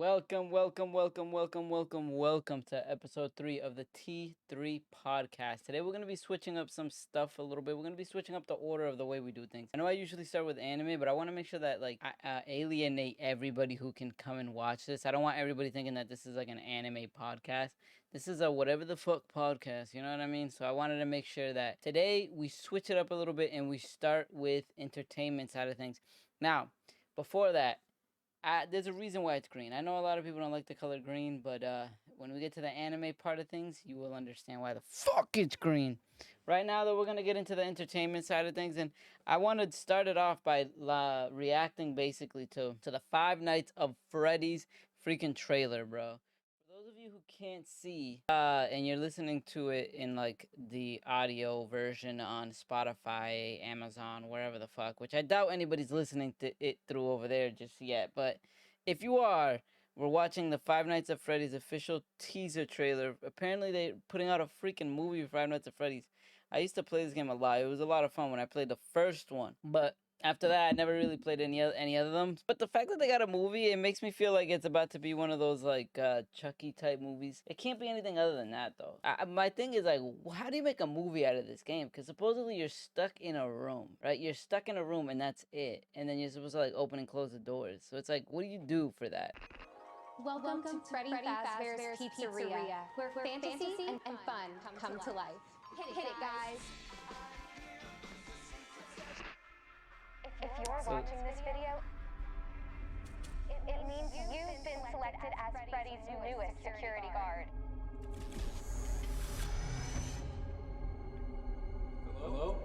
Welcome to episode 3 of the T3 podcast. Today we're going to be switching up some stuff a little bit. We're going to be switching up the order of the way we do things. I know I usually start with anime, but I want to make sure that I alienate everybody who can come and watch this. I don't want everybody thinking that this is like an anime podcast. This is a whatever the fuck podcast, you know what I mean? So I wanted to make sure that today we switch it up a little bit and we start with entertainment side of things. Now, before that, there's a reason why it's green. I know a lot of people don't like the color green, but when we get to the anime part of things, you will understand why the fuck it's green. Right now, though, we're going to get into the entertainment side of things, and I want to start it off by reacting basically to the Five Nights of Freddy's freaking trailer, bro. For those of you who can't see, and you're listening to it in like the audio version on Spotify, Amazon, wherever the fuck, which I doubt anybody's listening to it through over there just yet, but if you are, we're watching the Five Nights at Freddy's official teaser trailer. Apparently they're putting out a freaking movie for Five Nights at Freddy's. I used to play this game a lot. It was a lot of fun when I played the first one, but after that, I never really played any other of them. But the fact that they got a movie, it makes me feel like it's about to be one of those like Chucky type movies. It can't be anything other than that though. My thing is like, how do you make a movie out of this game? Because supposedly you're stuck in a room, right? You're stuck in a room and that's it. And then you're supposed to like open and close the doors. So it's like, what do you do for that? Welcome to Freddy Fazbear's Pizzeria, where fantasy and fun come to life. Hit it, guys. If you're watching this video, it means you've been selected as Freddy's newest security guard. Hello?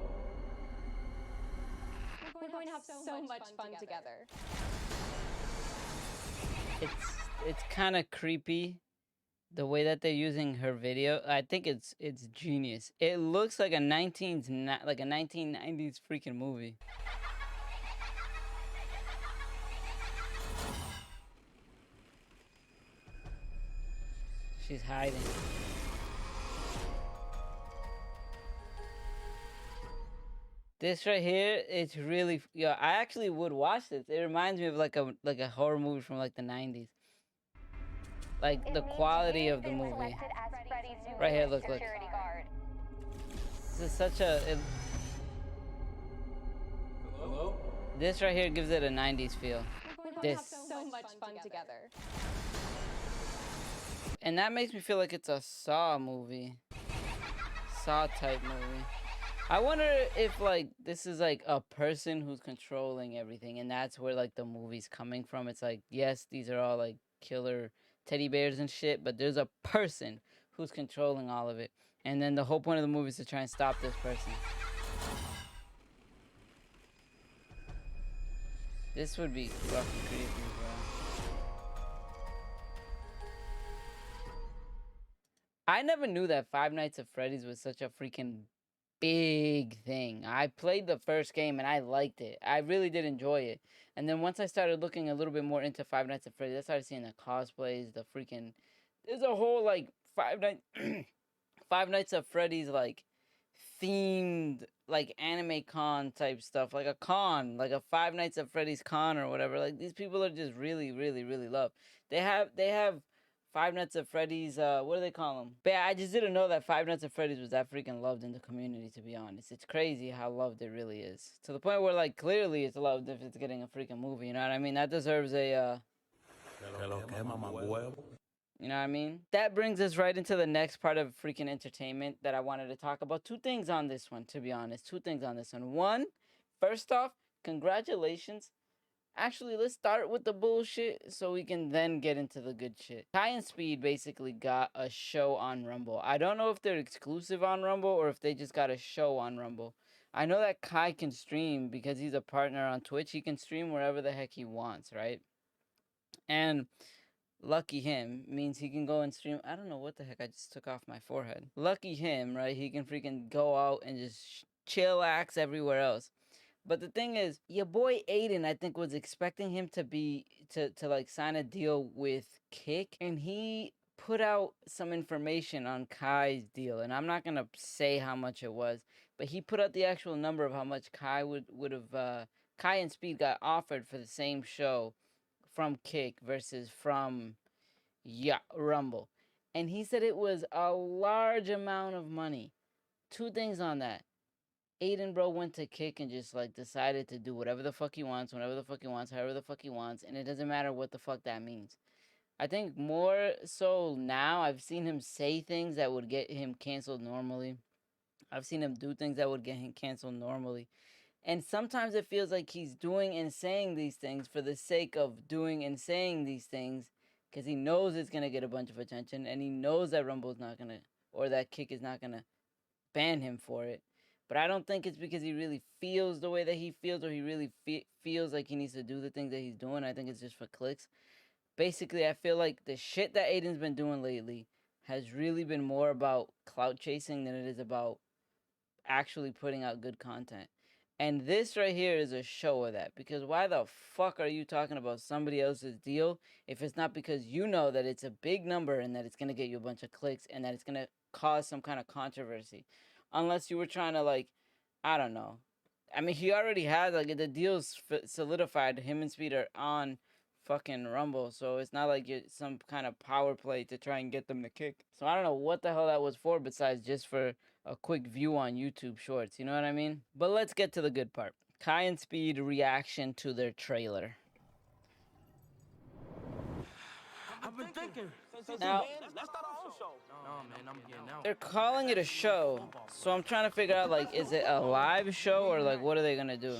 We're going to have so much fun together. It's kind of creepy the way that they're using her video. I think it's genius. It looks like a 1990s freaking movie. She's hiding. This right here, it's really I actually would watch this. It reminds me of like a horror movie from like the 90s. Like the quality of the movie. Right here, look. This is such a Hello? this right here gives it a 90s feel. We're going This. to have so much fun together. And that makes me feel like it's a Saw movie. Saw type movie. I wonder if like this is like a person who's controlling everything and that's where like the movie's coming from. It's like, yes, these are all like killer teddy bears and shit, but there's a person who's controlling all of it. And then the whole point of the movie is to try and stop this person. This would be fucking creepy, bro. I never knew that Five Nights at Freddy's was such a freaking big thing. I played the first game and I liked it. I really did enjoy it. And then once I started looking a little bit more into Five Nights at Freddy's, I started seeing the cosplays, the freaking... There's a whole, like, Five Nights at Freddy's, like, themed, like, anime con type stuff. Like a con, like a Five Nights at Freddy's con or whatever. Like, these people are just really, really, really love. They have Five Nights at Freddy's, what do they call them? But yeah, I just didn't know that Five Nights at Freddy's was that freaking loved in the community, to be honest. It's crazy how loved it really is. To the point where, like, clearly it's loved if it's getting a freaking movie, you know what I mean? That deserves a, you know what I mean? That brings us right into the next part of freaking entertainment that I wanted to talk about. Two things on this one, to be honest. Two things on this one. One, first off, congratulations. Actually, let's start with the bullshit so we can then get into the good shit. Kai and Speed basically got a show on Rumble. I don't know if they're exclusive on Rumble or if they just got a show on Rumble. I know that Kai can stream because he's a partner on Twitch. He can stream wherever the heck he wants, right? And lucky him means he can go and stream. I don't know what the heck I just took off my forehead. Lucky him, right? He can freaking go out and just chillax everywhere else. But the thing is, your boy ADIN, I think, was expecting him to like sign a deal with Kick, and he put out some information on Kai's deal, and I'm not gonna say how much it was, but he put out the actual number of how much Kai would have Kai and Speed got offered for the same show from Kick versus from Rumble. And he said it was a large amount of money. Two things on that. ADIN bro went to Kick and just like decided to do whatever the fuck he wants, whenever the fuck he wants, however the fuck he wants, and it doesn't matter what the fuck that means. I think more so now I've seen him say things that would get him canceled normally. I've seen him do things that would get him canceled normally. And sometimes it feels like he's doing and saying these things for the sake of doing and saying these things because he knows it's going to get a bunch of attention and he knows that Rumble's not going to, or that Kick is not going to ban him for it. But I don't think it's because he really feels the way that he feels or he really feels like he needs to do the things that he's doing. I think it's just for clicks. Basically, I feel like the shit that ADIN's been doing lately has really been more about clout chasing than it is about actually putting out good content. And this right here is a show of that. Because why the fuck are you talking about somebody else's deal if it's not because you know that it's a big number and that it's going to get you a bunch of clicks and that it's going to cause some kind of controversy? Unless you were trying to, like, I don't know. I mean, he already had, like, the deal's solidified. Him and Speed are on fucking Rumble, so it's not like you're some kind of power play to try and get them to Kick. So I don't know what the hell that was for besides just for a quick view on YouTube Shorts, you know what I mean? But let's get to the good part. Kai and Speed reaction to their trailer. I've been thinking. Now, Let's start our own show. No, man, I'm getting out. they're calling it a show, so I'm trying to figure out, like, is it a live show or, like, what are they gonna do?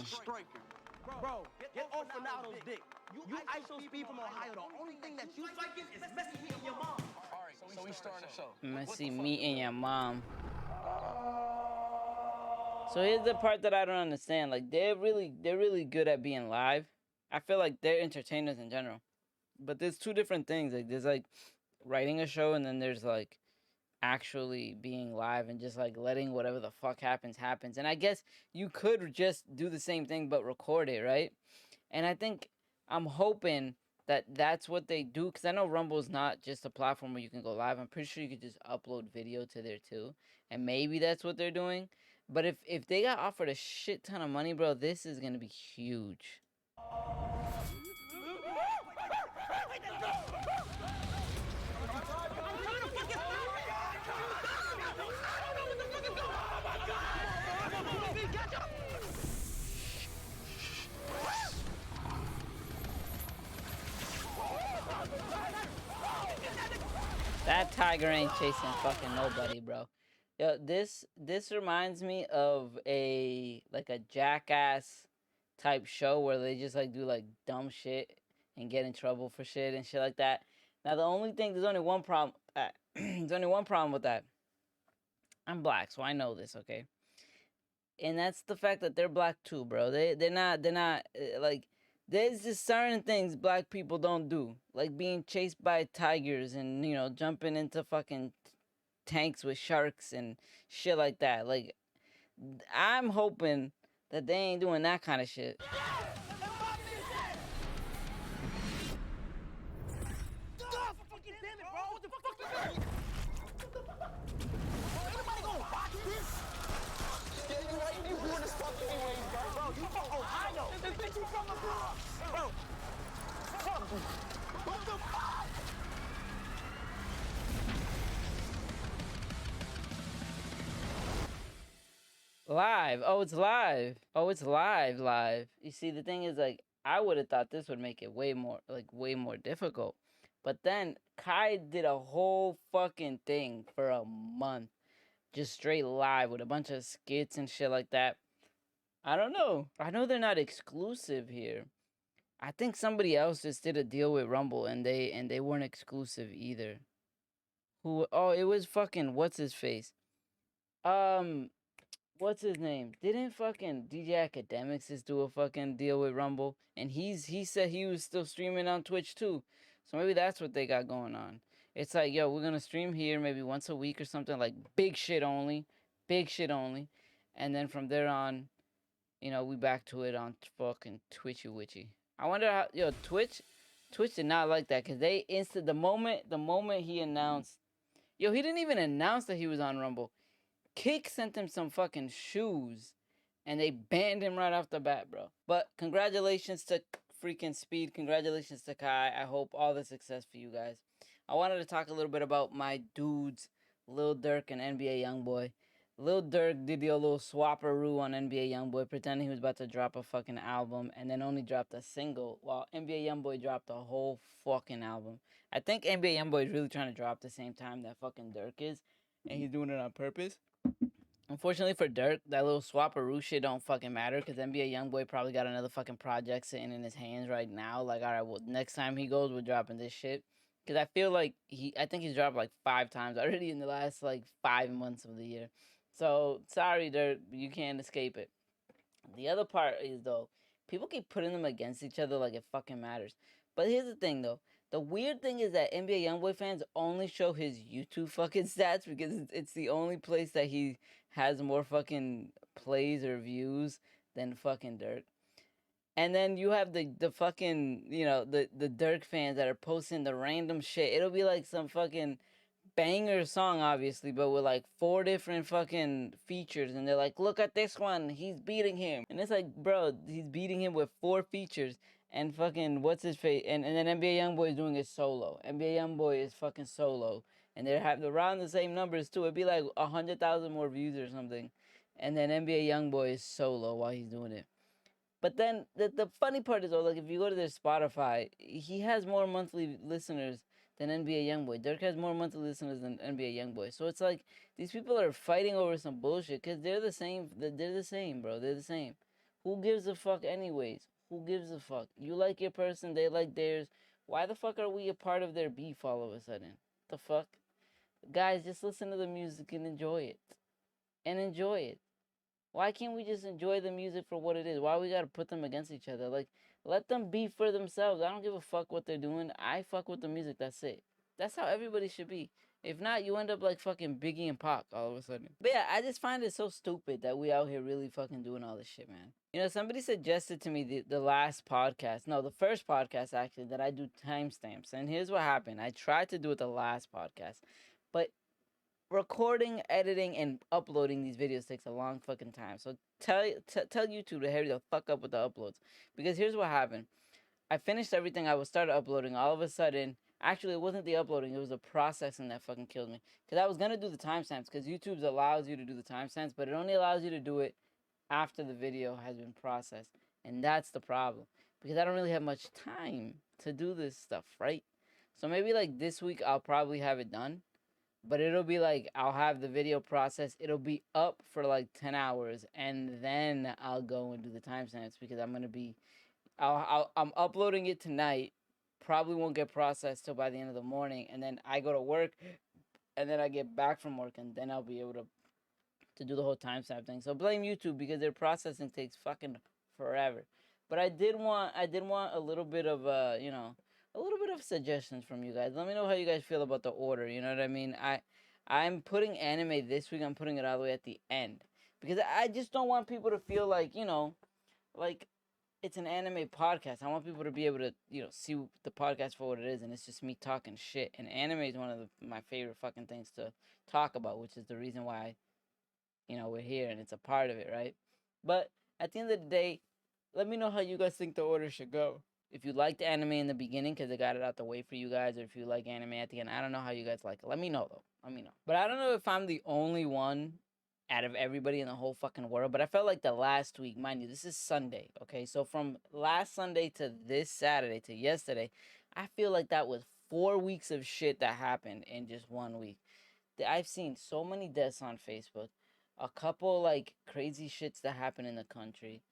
Bro, get off Ronaldo's dick. You ISO Speed from Ohio. The only thing that you fighting is messing me and your mom. Alright, so we starting the show. Messy me and your mom. So here's the part that I don't understand. Like, they're really good at being live. I feel like they're entertainers in general. But there's two different things. Like, there's, like, writing a show, and then there's, like, actually being live and just, like, letting whatever the fuck happens. And I guess you could just do the same thing but record it, right? And I think, I'm hoping that that's what they do, because I know Rumble's not just a platform where you can go live. I'm pretty sure you could just upload video to there, too. And maybe that's what they're doing. But if they got offered a shit ton of money, bro, this is going to be huge. That tiger ain't chasing fucking nobody, bro. Yo, this reminds me of a Jackass type show where they just like do like dumb shit and get in trouble for shit and shit like that. Now there's only one problem. There's only one problem with that. I'm black, so I know this, okay? And that's the fact that they're black too, bro. They're not like, there's just certain things black people don't do, like being chased by tigers and, you know, jumping into fucking tanks with sharks and shit like that. Like, I'm hoping that they ain't doing that kind of shit. Live. Oh, it's live. Oh, it's live. You see, the thing is, like, I would have thought this would make it way more difficult. But then Kai did a whole fucking thing for a month. Just straight live with a bunch of skits and shit like that. I don't know. I know they're not exclusive here. I think somebody else just did a deal with Rumble and they weren't exclusive either. Who? Oh, it was fucking what's his face? What's his name? Didn't fucking DJ Academics just do a fucking deal with Rumble? And he said he was still streaming on Twitch too. So maybe that's what they got going on. It's like, yo, we're gonna stream here maybe once a week or something, like big shit only. And then from there on, you know, we back to it on fucking Twitchy Witchy. I wonder how, yo, Twitch did not like that, because they the moment he announced, yo, he didn't even announce that he was on Rumble. Kick sent him some fucking shoes, and they banned him right off the bat, bro. But congratulations to freaking speed. Congratulations to Kai. I hope all the success for you guys. I wanted to talk a little bit about my dudes, Lil Durk and NBA Youngboy. Lil Durk did the little swapperoo on NBA Youngboy, pretending he was about to drop a fucking album, and then only dropped a single, while NBA Youngboy dropped a whole fucking album. I think NBA Youngboy is really trying to drop the same time that fucking Durk is, and he's doing it on purpose. Unfortunately for Durk, that little swapperoo shit don't fucking matter, because NBA Youngboy probably got another fucking project sitting in his hands right now. Like, alright, well, next time he goes, we're dropping this shit. Because I feel like I think he's dropped like 5 times already in the last like 5 months of the year. So, sorry, Durk, you can't escape it. The other part is, though, people keep putting them against each other like it fucking matters. But here's the thing, though. The weird thing is that NBA Youngboy fans only show his YouTube fucking stats because it's the only place that he has more fucking plays or views than fucking Durk. And then you have the fucking, the Durk fans that are posting the random shit. It'll be like some fucking banger song, obviously, but with like 4 different fucking features, and they're like, look at this one, he's beating him. And it's like, bro, he's beating him with 4 features, and fucking what's his face, and then NBA Youngboy is doing it solo. NBA Youngboy is fucking solo, and they're around the same numbers too. It'd be like 100,000 more views or something, and then NBA Youngboy is solo while he's doing it. But then the funny part is, though, like, if you go to their Spotify, he has more monthly listeners than NBA Youngboy. Durk has more monthly listeners than NBA Youngboy. So it's like these people are fighting over some bullshit because they're the same. They're the same, bro. They're the same. Who gives a fuck, anyways? Who gives a fuck? You like your person, they like theirs. Why the fuck are we a part of their beef all of a sudden? The fuck, guys, just listen to the music and enjoy it. And enjoy it. Why can't we just enjoy the music for what it is? Why we gotta put them against each other? Like, let them be for themselves. I don't give a fuck what they're doing. I fuck with the music. That's it. That's how everybody should be. If not, you end up like fucking Biggie and Pac all of a sudden. But yeah, I just find it so stupid that we out here really fucking doing all this shit, man. You know, somebody suggested to me the last podcast, no, the first podcast actually, that I do timestamps. And here's what happened. I tried to do it the last podcast, but recording, editing, and uploading these videos takes a long fucking time. So tell YouTube to hurry the fuck up with the uploads. Because here's what happened. I finished everything. I was started uploading. All of a sudden, actually, it wasn't the uploading. It was the processing that fucking killed me. Because I was going to do the timestamps. Because YouTube allows you to do the timestamps. But it only allows you to do it after the video has been processed. And that's the problem. Because I don't really have much time to do this stuff, right? So maybe like this week I'll probably have it done. But it'll be like, I'll have the video processed. It'll be up for like 10 hours. And then I'll go and do the timestamps. Because I'm going to be... I'm uploading it tonight. Probably won't get processed till by the end of the morning. And then I go to work. And then I get back from work. And then I'll be able to do the whole timestamp thing. So blame YouTube because their processing takes fucking forever. But I did want a little bit of, a little bit of suggestions from you guys. Let me know how you guys feel about the order. You know what I mean? I'm putting anime this week. I'm putting it all the way at the end. Because I just don't want people to feel like, like it's an anime podcast. I want people to be able to, see the podcast for what it is. And it's just me talking shit. And anime is one of my favorite fucking things to talk about, which is the reason why, we're here and it's a part of it, right? But at the end of the day, let me know how you guys think the order should go. If you liked anime in the beginning because it got it out the way for you guys, or if you like anime at the end, I don't know how you guys like it. Let me know, though. Let me know. But I don't know if I'm the only one out of everybody in the whole fucking world, but I felt like the last week, mind you, this is Sunday, okay? So from last Sunday to this Saturday to yesterday, I feel like that was 4 weeks of shit that happened in just 1 week. I've seen so many deaths on Facebook, a couple, like, crazy shits that happen in the country.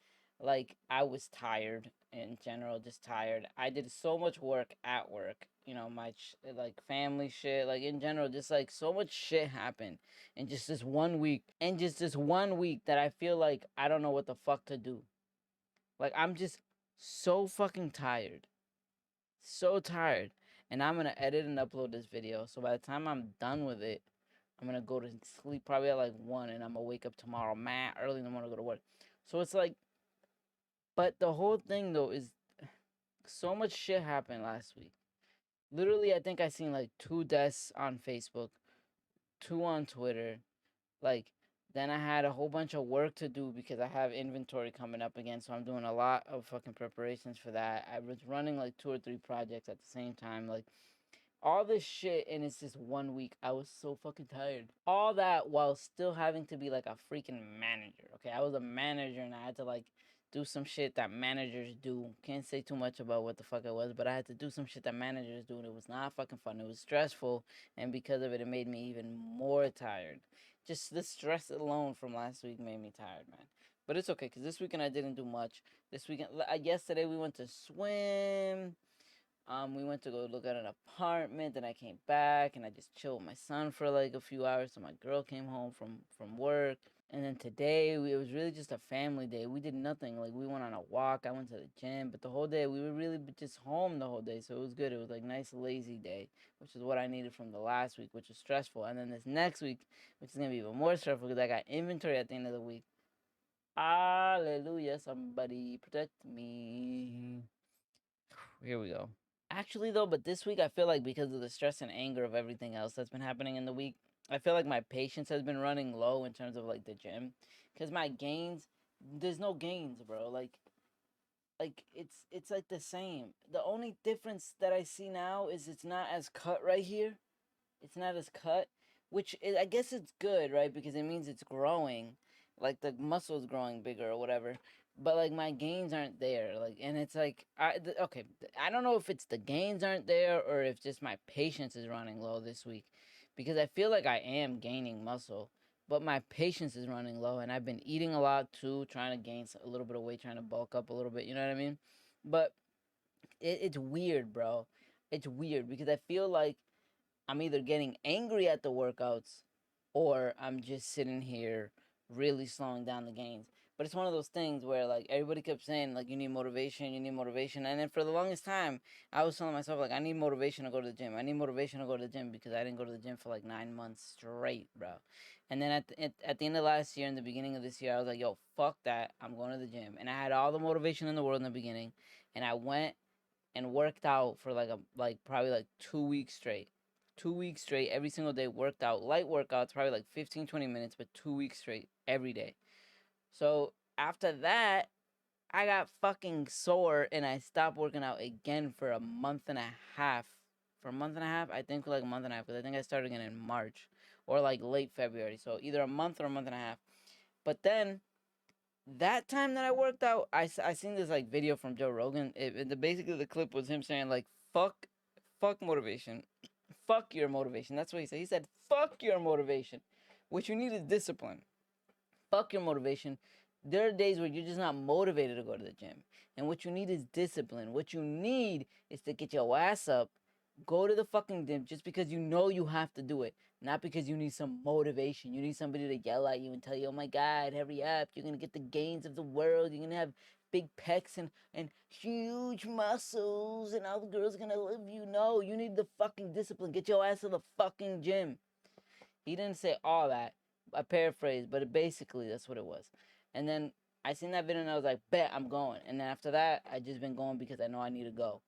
Like, I was tired in general, just tired. I did so much work at work, my like family shit, like in general, just like so much shit happened in just this 1 week. And just this 1 week that I feel like I don't know what the fuck to do. Like, I'm just so fucking tired. So tired. And I'm gonna edit and upload this video. So by the time I'm done with it, I'm gonna go to sleep probably at like 1, and I'm gonna wake up tomorrow mad early in the morning to go to work. So it's like, but the whole thing, though, is so much shit happened last week. Literally, I think I seen like 2 deaths on Facebook, 2 on Twitter. Like, Then I had a whole bunch of work to do because I have inventory coming up again. So I'm doing a lot of fucking preparations for that. I was running like 2 or 3 projects at the same time. Like all this shit, and it's just 1 week. I was so fucking tired. All that while still having to be like a freaking manager. Okay, I was a manager and I had to like do some shit that managers do. Can't say too much about what the fuck it was, but I had to do some shit that managers do, and it was not fucking fun. It was stressful, and because of it, it made me even more tired. Just the stress alone from last week made me tired, man. But it's okay, because this weekend I didn't do much. This weekend, yesterday we went to swim. We went to go look at an apartment, and I came back, and I just chilled with my son for like a few hours. So my girl came home from work, and then today it was really just a family day. We did nothing. Like we went on a walk. I went to the gym, but the whole day we were really just home the whole day. So it was good. It was like nice lazy day, which is what I needed from the last week, which was stressful. And then this next week, which is gonna be even more stressful because I got inventory at the end of the week. Hallelujah! Somebody protect me. Here we go. Actually, though, but this week I feel like because of the stress and anger of everything else that's been happening in the week, I feel like my patience has been running low in terms of like the gym, because my gains, there's no gains, bro. Like it's like the same. The only difference that I see now is it's not as cut right here. It's not as cut, which is, I guess it's good, right? Because it means it's growing, like the muscle's growing bigger or whatever. But like my gains aren't there, like, and it's like okay, I don't know if it's the gains aren't there or if just my patience is running low this week, because I feel like I am gaining muscle, but my patience is running low, and I've been eating a lot too, trying to gain a little bit of weight, trying to bulk up a little bit. You know what I mean? But it's weird, bro. It's weird because I feel like I'm either getting angry at the workouts or I'm just sitting here really slowing down the gains. But it's one of those things where like everybody kept saying like you need motivation, and then for the longest time I was telling myself like I need motivation to go to the gym. I need motivation to go to the gym because I didn't go to the gym for like 9 months straight, bro. And then at the end of last year and the beginning of this year I was like, yo, fuck that. I'm going to the gym. And I had all the motivation in the world in the beginning, and I went and worked out for like probably like 2 weeks straight. 2 weeks straight, every single day, worked out. Light workouts, probably like 15, 20 minutes, but 2 weeks straight, every day. So after that, I got fucking sore and I stopped working out again for a month and a half. For a month and a half? I think like a month and a half, because I think I started again in March or like late February. So either a month or a month and a half. But then that time that I worked out, I seen this like video from Joe Rogan. Basically the clip was him saying like, fuck motivation. Fuck your motivation. That's what he said. He said, fuck your motivation. What you need is discipline. Fuck your motivation. There are days where you're just not motivated to go to the gym. And what you need is discipline. What you need is to get your ass up, go to the fucking gym just because you know you have to do it. Not because you need some motivation. You need somebody to yell at you and tell you, oh my God, hurry up. You're going to get the gains of the world. You're going to have big pecs and huge muscles and all the girls are going to love you. No, you need the fucking discipline. Get your ass to the fucking gym. He didn't say all that. I paraphrased, but basically that's what it was. And then I seen that video and I was like, bet, I'm going. And then after that, I just been going because I know I need to go.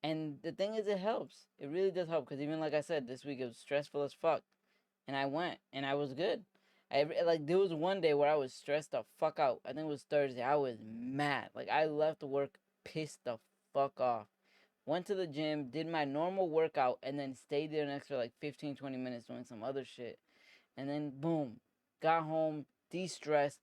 And the thing is, it helps. It really does help, because even like I said, this week it was stressful as fuck. And I went, and I was good. Like, there was one day where I was stressed the fuck out. I think it was Thursday. I was mad. Like, I left work pissed the fuck off. Went to the gym, did my normal workout, and then stayed there an extra like 15, 20 minutes doing some other shit. And then, boom, got home, de-stressed,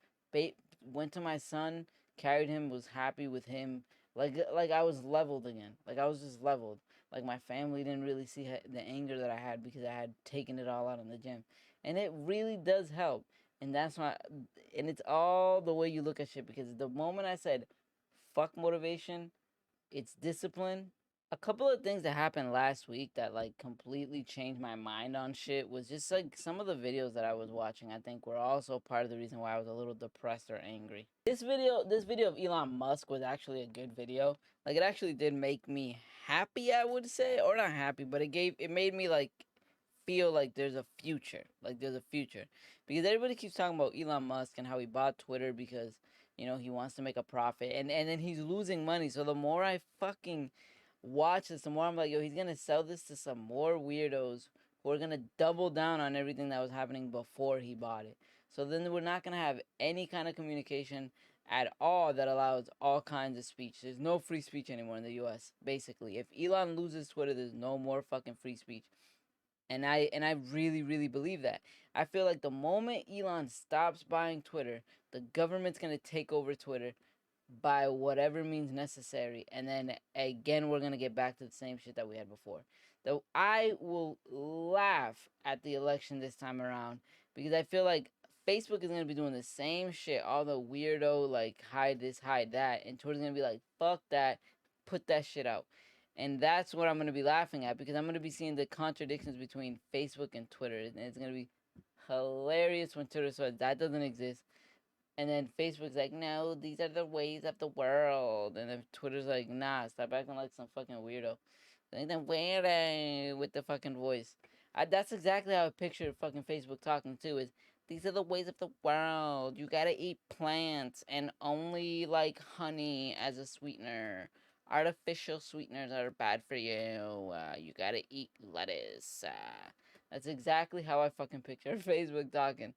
went to my son, carried him, was happy with him. Like I was leveled again. Like I was just leveled. Like my family didn't really see the anger that I had because I had taken it all out in the gym. And it really does help. And that's why, and it's all the way you look at shit, because the moment I said, fuck motivation, it's discipline. A couple of things that happened last week that like completely changed my mind on shit was just like some of the videos that I was watching. I think were also part of the reason why I was a little depressed or angry. This video of Elon Musk was actually a good video. Like, it actually did make me happy, I would say, or not happy, but it made me like feel like there's a future. Like there's a future. Because everybody keeps talking about Elon Musk and how he bought Twitter because, you know, he wants to make a profit, and then he's losing money. So the more I fucking watch this, the more I'm like, yo, he's gonna sell this to some more weirdos who are gonna double down on everything that was happening before he bought it. So then we're not gonna have any kind of communication at all that allows all kinds of speech. There's no free speech anymore in the US, basically. If Elon loses Twitter, there's no more fucking free speech. And I really, really believe that. I feel like the moment Elon stops buying Twitter, the government's gonna take over Twitter by whatever means necessary, and then again we're gonna get back to the same shit that we had before. Though I will laugh at the election this time around because I feel like Facebook is gonna be doing the same shit, all the weirdo like hide this, hide that, and Twitter's gonna be like, fuck that, put that shit out. And that's what I'm gonna be laughing at because I'm gonna be seeing the contradictions between Facebook and Twitter, and it's gonna be hilarious when Twitter says that doesn't exist. And then Facebook's like, no, these are the ways of the world. And then Twitter's like, nah, stop acting like some fucking weirdo. Like the weirdo with the fucking voice. That's exactly how I picture fucking Facebook talking too. Is these are the ways of the world. You gotta eat plants and only like honey as a sweetener. Artificial sweeteners are bad for you. You gotta eat lettuce. That's exactly how I fucking picture Facebook talking.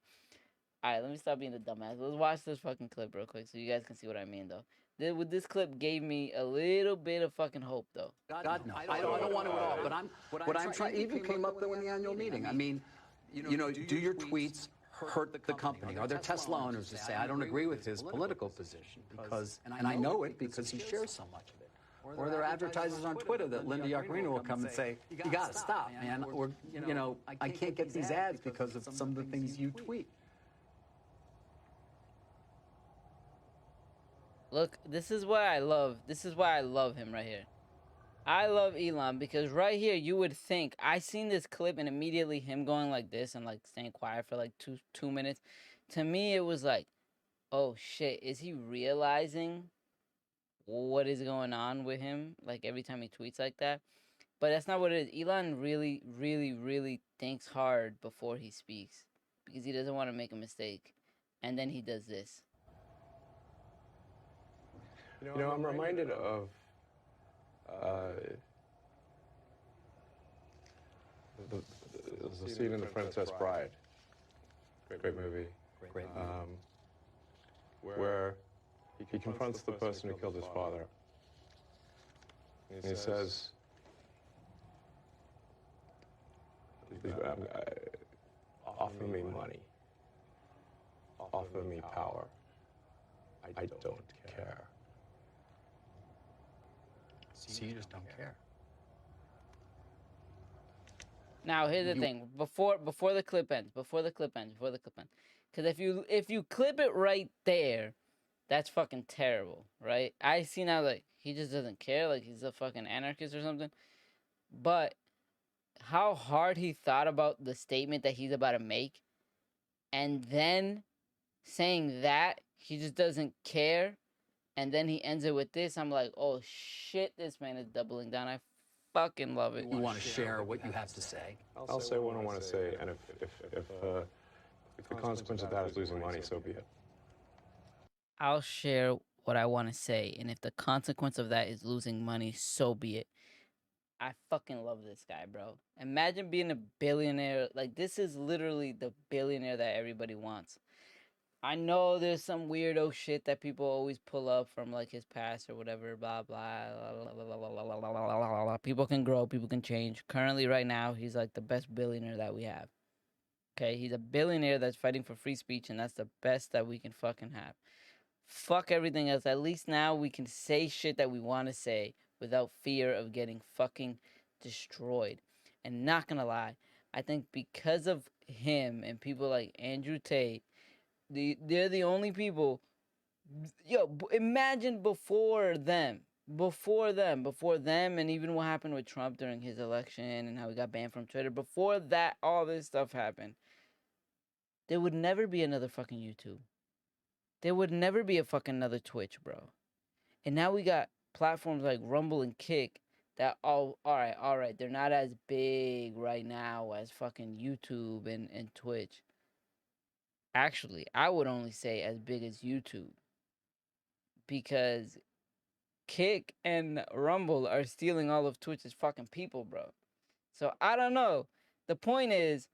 Alright, let me stop being the dumbass. Let's watch this fucking clip real quick so you guys can see what I mean, though. This clip gave me a little bit of fucking hope, though. God, no. I don't want to at all. But what I'm trying, even came up though in the annual meeting. I mean, you know, do your tweets hurt the company? Are there Tesla owners that say, I don't agree with his political position because, and I know it because he shares so much of it. Or there are advertisers on Twitter that Linda Yaccarino will come and say, you got to stop, man. Or, you know, I can't get these ads because of some of the things you tweet. Look, this is what I love. This is why I love him right here. I love Elon because right here you would think I seen this clip and immediately him going like this and like staying quiet for like two minutes. To me, it was like, oh shit, is he realizing what is going on with him? Like every time he tweets like that. But that's not what it is. Elon really, really, really thinks hard before he speaks because he doesn't want to make a mistake. And then he does this. You know, I'm reminded of the scene in The Princess Bride. Great movie. Great. Where he confronts the person who killed his father. And he says, offer me money. Offer me power. I don't care. See, you just don't care. Now here's the thing. Before the clip ends. Because if you clip it right there, that's fucking terrible, right? I see now like he just doesn't care, like he's a fucking anarchist or something. But how hard he thought about the statement that he's about to make, and then saying that he just doesn't care. And then he ends it with this. I'm like, oh shit, this man is doubling down. I fucking love it. You want to share what you have to say. I'll say what I want to say, and if the consequence of that is losing money, so be it. I'll share what I want to say, and if the consequence of that is losing money, so be it. I fucking love this guy, bro. Imagine being a billionaire. Like, this is literally the billionaire that everybody wants. I know there's some weirdo shit that people always pull up from like his past or whatever, blah blah. People can grow, people can change. Currently, right now, he's like the best billionaire that we have. Okay, he's a billionaire that's fighting for free speech, and that's the best that we can fucking have. Fuck everything else. At least now we can say shit that we want to say without fear of getting fucking destroyed. And not gonna lie, I think because of him and people like Andrew Tate, they're the only people. Yo, imagine before them, and even what happened with Trump during his election and how he got banned from Twitter. Before that, all this stuff happened. There would never be another fucking YouTube. There would never be a fucking another Twitch, bro. And now we got platforms like Rumble and Kick that all right. They're not as big right now as fucking YouTube and Twitch. Actually, I would only say as big as YouTube. Because Kick and Rumble are stealing all of Twitch's fucking people, bro. So, I don't know. The point is,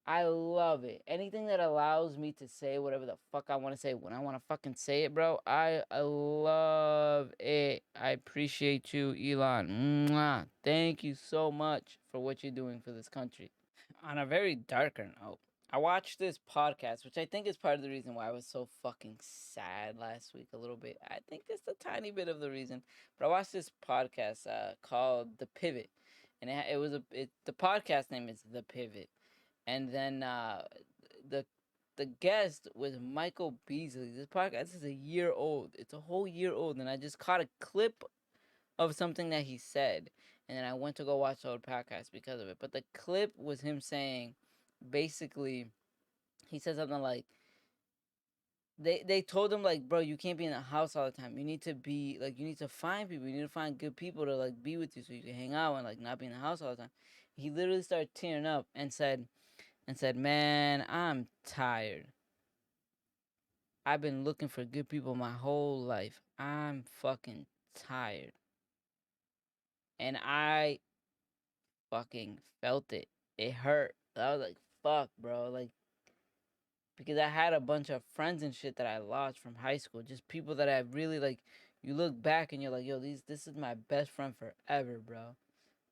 I love it. Anything that allows me to say whatever the fuck I want to say when I want to fucking say it, bro. I love it. I appreciate you, Elon. Mwah. Thank you so much for what you're doing for this country. On a very darker note, I watched this podcast, which I think is part of the reason why I was so fucking sad last week. A little bit. I think it's a tiny bit of the reason. But I watched this podcast called The Pivot, and the podcast name is The Pivot, and then the guest was Michael Beasley. This podcast is a year old. It's a whole year old, and I just caught a clip of something that he said, and then I went to go watch the whole podcast because of it. But the clip was him saying, basically, he said something like, they told him, like, bro, you can't be in the house all the time. You need to be like, you need to find people. You need to find good people to like be with you so you can hang out and like not be in the house all the time. He literally started tearing up and said, man, I'm tired. I've been looking for good people my whole life. I'm fucking tired. And I fucking felt it. It hurt. I was like, fuck, bro. Like, because I had a bunch of friends and shit that I lost from high school. Just people that I really, like, you look back and you're like, yo, this is my best friend forever, bro.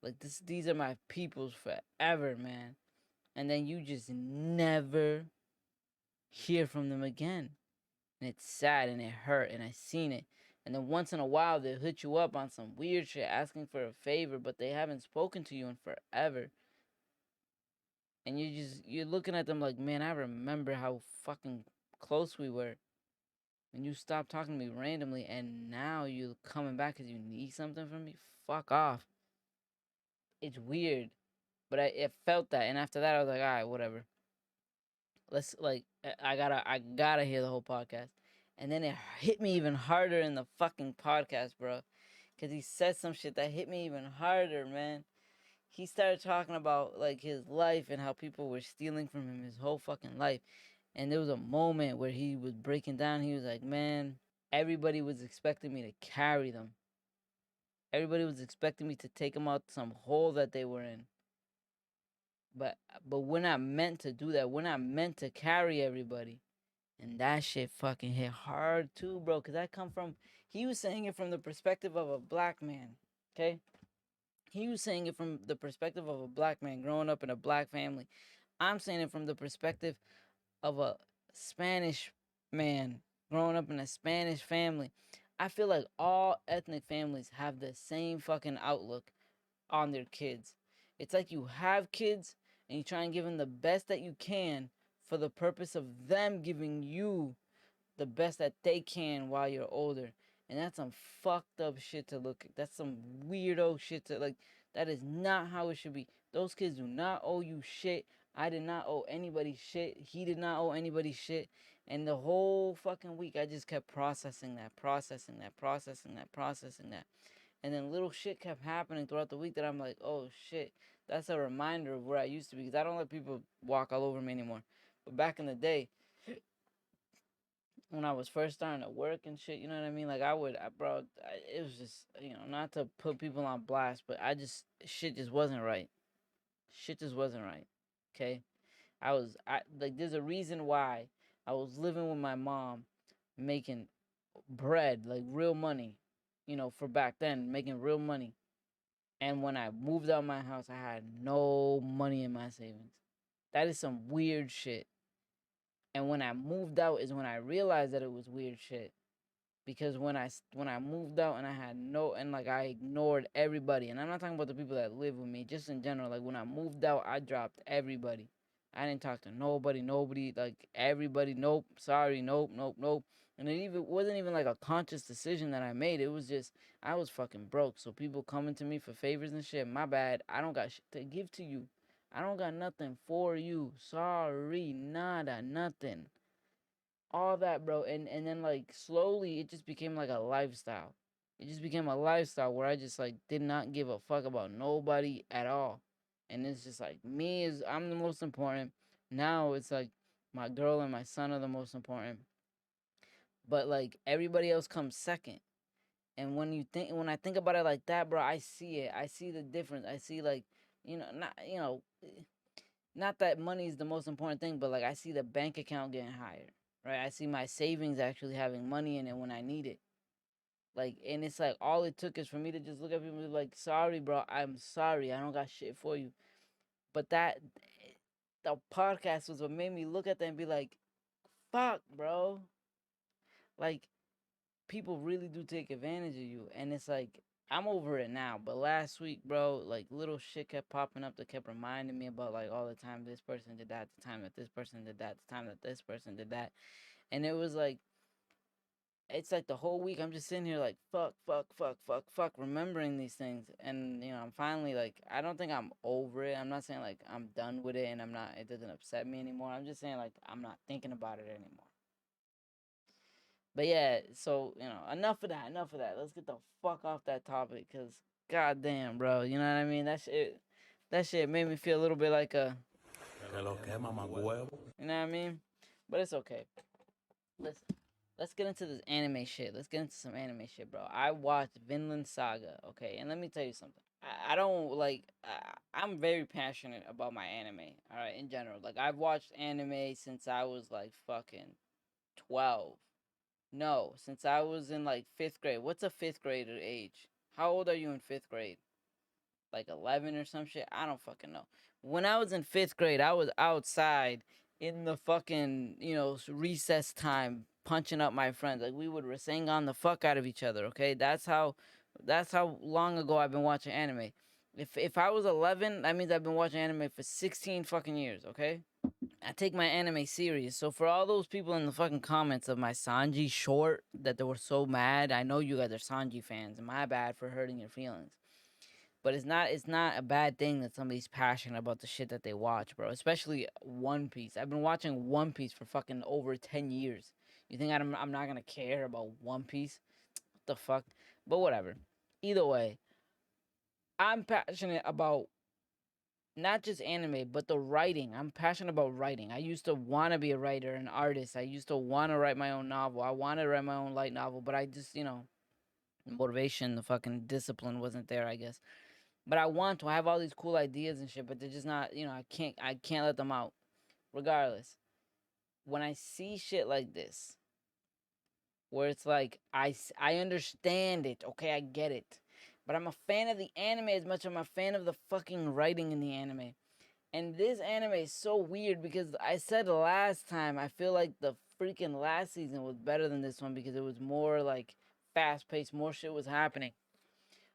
Like, these are my peoples forever, man. And then you just never hear from them again. And it's sad and it hurt and I seen it. And then once in a while they'll hit you up on some weird shit asking for a favor, but they haven't spoken to you in forever. And you're looking at them like, man, I remember how fucking close we were. And you stopped talking to me randomly, and now you're coming back because you need something from me? Fuck off. It's weird. But it felt that, and after that I was like, alright, whatever. Let's like I gotta hear the whole podcast. And then it hit me even harder in the fucking podcast, bro. Cause he said some shit that hit me even harder, man. He started talking about like his life and how people were stealing from him his whole fucking life. And there was a moment where he was breaking down. He was like, man, everybody was expecting me to carry them. Everybody was expecting me to take them out some hole that they were in. But we're not meant to do that. We're not meant to carry everybody. And that shit fucking hit hard too, bro. Cause he was saying it from the perspective of a black man. Okay? He was saying it from the perspective of a black man growing up in a black family. I'm saying it from the perspective of a Spanish man growing up in a Spanish family. I feel like all ethnic families have the same fucking outlook on their kids. It's like you have kids and you try and give them the best that you can for the purpose of them giving you the best that they can while you're older. And that's some fucked up shit to look at. That's some weirdo shit to like. That is not how it should be. Those kids do not owe you shit. I did not owe anybody shit. He did not owe anybody shit. And the whole fucking week, I just kept processing that. And then little shit kept happening throughout the week that I'm like, oh shit, that's a reminder of where I used to be. Because I don't let people walk all over me anymore. But back in the day, when I was first starting to work and shit, you know what I mean? Like it was just, not to put people on blast, but shit just wasn't right. Shit just wasn't right. Okay? There's a reason why I was living with my mom, making bread, like real money, for back then, making real money. And when I moved out of my house, I had no money in my savings. That is some weird shit. And when I moved out is when I realized that it was weird shit. Because when I moved out and I ignored everybody. And I'm not talking about the people that live with me, just in general. Like when I moved out, I dropped everybody. I didn't talk to nobody, like everybody, nope, sorry, nope. And it wasn't even like a conscious decision that I made. It was just, I was fucking broke. So people coming to me for favors and shit, my bad. I don't got shit to give to you. I don't got nothing for you. Sorry, nada, nothing. All that, bro. And then like slowly it just became like a lifestyle. It just became a lifestyle where I just like did not give a fuck about nobody at all. And it's just like I'm the most important. Now it's like my girl and my son are the most important. But like everybody else comes second. And when I think about it like that, bro, I see it. I see the difference. I see like, not not that money is the most important thing, but like I see the bank account getting higher, right? I see my savings actually having money in it when I need it. Like, and it's like all it took is for me to just look at people and be like, sorry, bro, I'm sorry, I don't got shit for you. But the podcast was what made me look at that and be like, fuck, bro. Like, people really do take advantage of you. And it's like, I'm over it now. But last week, bro, like little shit kept popping up that kept reminding me about like all the time this person did that, the time that this person did that, the time that this person did that. And it was like, it's like the whole week I'm just sitting here like fuck, fuck, fuck, fuck, fuck, remembering these things. And you know, I'm finally like, I don't think I'm over it. I'm not saying like I'm done with it and it doesn't upset me anymore. I'm just saying like I'm not thinking about it anymore. But yeah, so you know, enough of that. Let's get the fuck off that topic, cause goddamn, bro, you know what I mean? That shit made me feel a little bit like a, you know what I mean? But it's okay. Let's get into this anime shit. Let's get into some anime shit, bro. I watched Vinland Saga, okay, and let me tell you something. I don't like. I'm very passionate about my anime. All right, in general, like I've watched anime since I was like fucking 12. No, since I was in like 5th grade. What's a 5th grader age? How old are you in 5th grade? Like 11 or some shit? I don't fucking know. When I was in 5th grade, I was outside in the fucking, you know, recess time punching up my friends. Like we would Rasengan the fuck out of each other, okay? That's how long ago I've been watching anime. If I was 11, that means I've been watching anime for 16 fucking years, okay? I take my anime serious. So for all those people in the fucking comments of my Sanji short that they were so mad, I know you guys are Sanji fans. My bad for hurting your feelings. But it's not a bad thing that somebody's passionate about the shit that they watch, bro. Especially One Piece. I've been watching One Piece for fucking over 10 years. You think I'm not gonna care about One Piece? What the fuck? But whatever. Either way, I'm passionate about not just anime, but the writing. I'm passionate about writing. I used to want to be a writer, an artist. I used to want to write my own novel. I wanted to write my own light novel, but I just, you know, the motivation, the fucking discipline wasn't there, I guess. But I want to. I have all these cool ideas and shit, but they're just not, you know, I can't let them out. Regardless, when I see shit like this, where it's like I understand it, okay, I get it. But I'm a fan of the anime as much as I'm a fan of the fucking writing in the anime. And this anime is so weird because I said last time, I feel like the freaking last season was better than this one because it was more like fast paced, more shit was happening.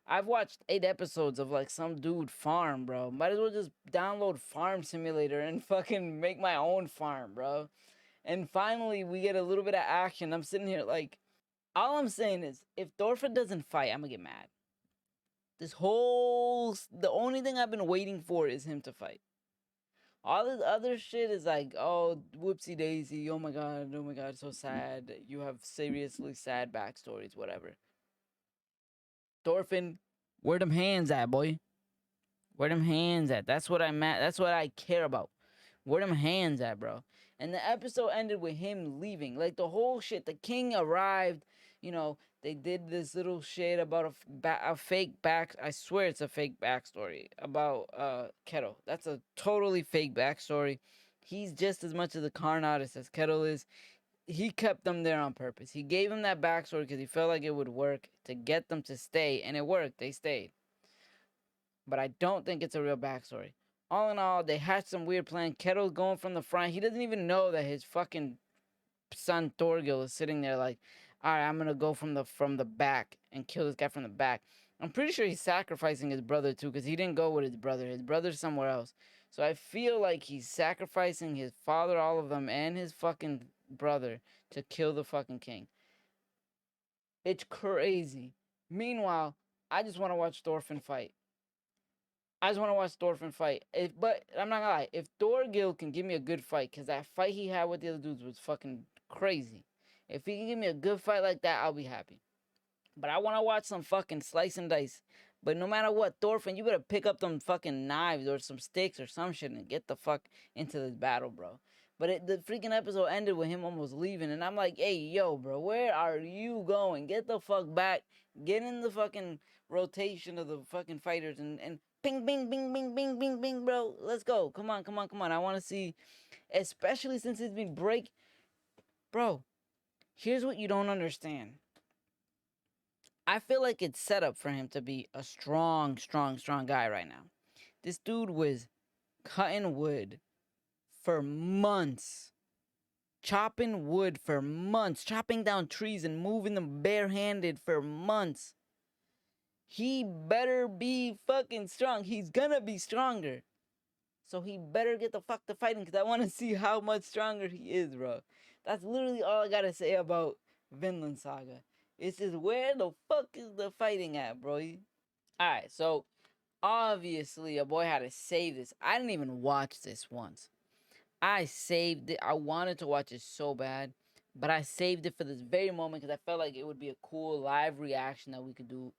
I've watched 8 episodes of like some dude farm, bro. Might as well just download Farm Simulator and fucking make my own farm, bro. And finally, we get a little bit of action. I'm sitting here like, all I'm saying is, if Thorfinn doesn't fight, I'm gonna get mad. The only thing I've been waiting for is him to fight. All this other shit is like, oh, whoopsie daisy, oh my god, so sad. You have seriously sad backstories, whatever. Thorfinn, where them hands at, boy? Where them hands at? That's what I'm at. That's what I care about. Where them hands at, bro? And the episode ended with him leaving. Like the whole shit. The king arrived. You know, they did this little shit about a fake back. I swear it's a fake backstory about Kettle. That's a totally fake backstory. He's just as much of the Carnatus as Kettle is. He kept them there on purpose. He gave them that backstory because he felt like it would work to get them to stay, and it worked. They stayed. But I don't think it's a real backstory. All in all, they hatched some weird plan. Kettle's going from the front. He doesn't even know that his fucking son Thorgil is sitting there like, all right, I'm gonna go from the back and kill this guy from the back. I'm pretty sure he's sacrificing his brother too, because he didn't go with his brother. His brother's somewhere else. So I feel like he's sacrificing his father, all of them, and his fucking brother to kill the fucking king. It's crazy. Meanwhile, I just want to watch Thorfinn fight. But I'm not gonna lie. If Thorgil can give me a good fight, because that fight he had with the other dudes was fucking crazy. If he can give me a good fight like that, I'll be happy. But I want to watch some fucking slice and dice. But no matter what, Thorfinn, you better pick up them fucking knives or some sticks or some shit and get the fuck into this battle, bro. But the freaking episode ended with him almost leaving. And I'm like, hey, yo, bro, where are you going? Get the fuck back. Get in the fucking rotation of the fucking fighters and Bing, bing, bing, bing, bing, bing, bing, bro. Let's go. Come on, come on, come on. I want to see, especially since it's been break. Bro, here's what you don't understand. I feel like it's set up for him to be a strong, strong, strong guy right now. This dude was cutting wood for months. Chopping wood for months. Chopping down trees and moving them barehanded for months. He better be fucking strong. He's gonna be stronger. So he better get the fuck to fighting, because I want to see how much stronger he is, bro. That's literally all I gotta say about Vinland Saga. It's just, where the fuck is the fighting at, bro? Alright, so obviously a boy had to save this. I didn't even watch this once. I saved it. I wanted to watch it so bad, but I saved it for this very moment because I felt like it would be a cool live reaction that we could do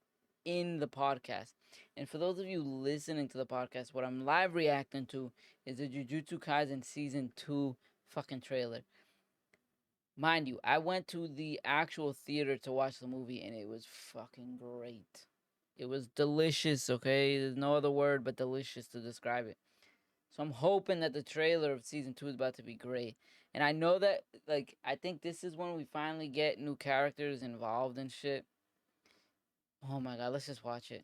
in the podcast. And for those of you listening to the podcast, what I'm live reacting to is the Jujutsu Kaisen Season 2 fucking trailer. Mind you, I went to the actual theater to watch the movie, and it was fucking great. It was delicious, okay? There's no other word but delicious to describe it. So I'm hoping that the trailer of Season 2 is about to be great. And I know that, like, I think this is when we finally get new characters involved and shit. Oh my god, let's just watch it.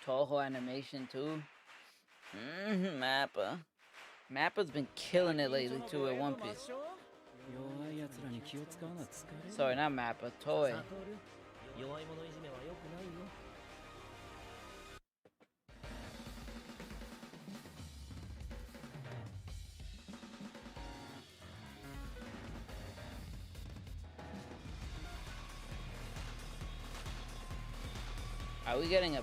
Toho animation too. Mappa. Mappa's been killing it lately too at One Piece. Sorry, not Mappa, Toei. Are we getting a...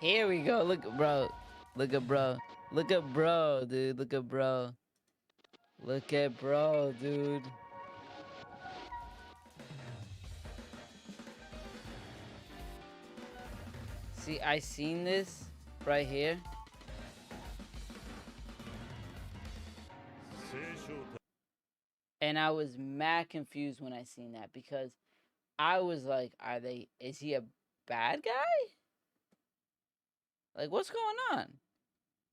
Here we go. Look, bro. Look at bro. Look at bro, dude. Look at bro. Look at bro, dude. See, I seen this right here. And I was mad confused when I seen that, because I was like, is he a bad guy? Like, what's going on?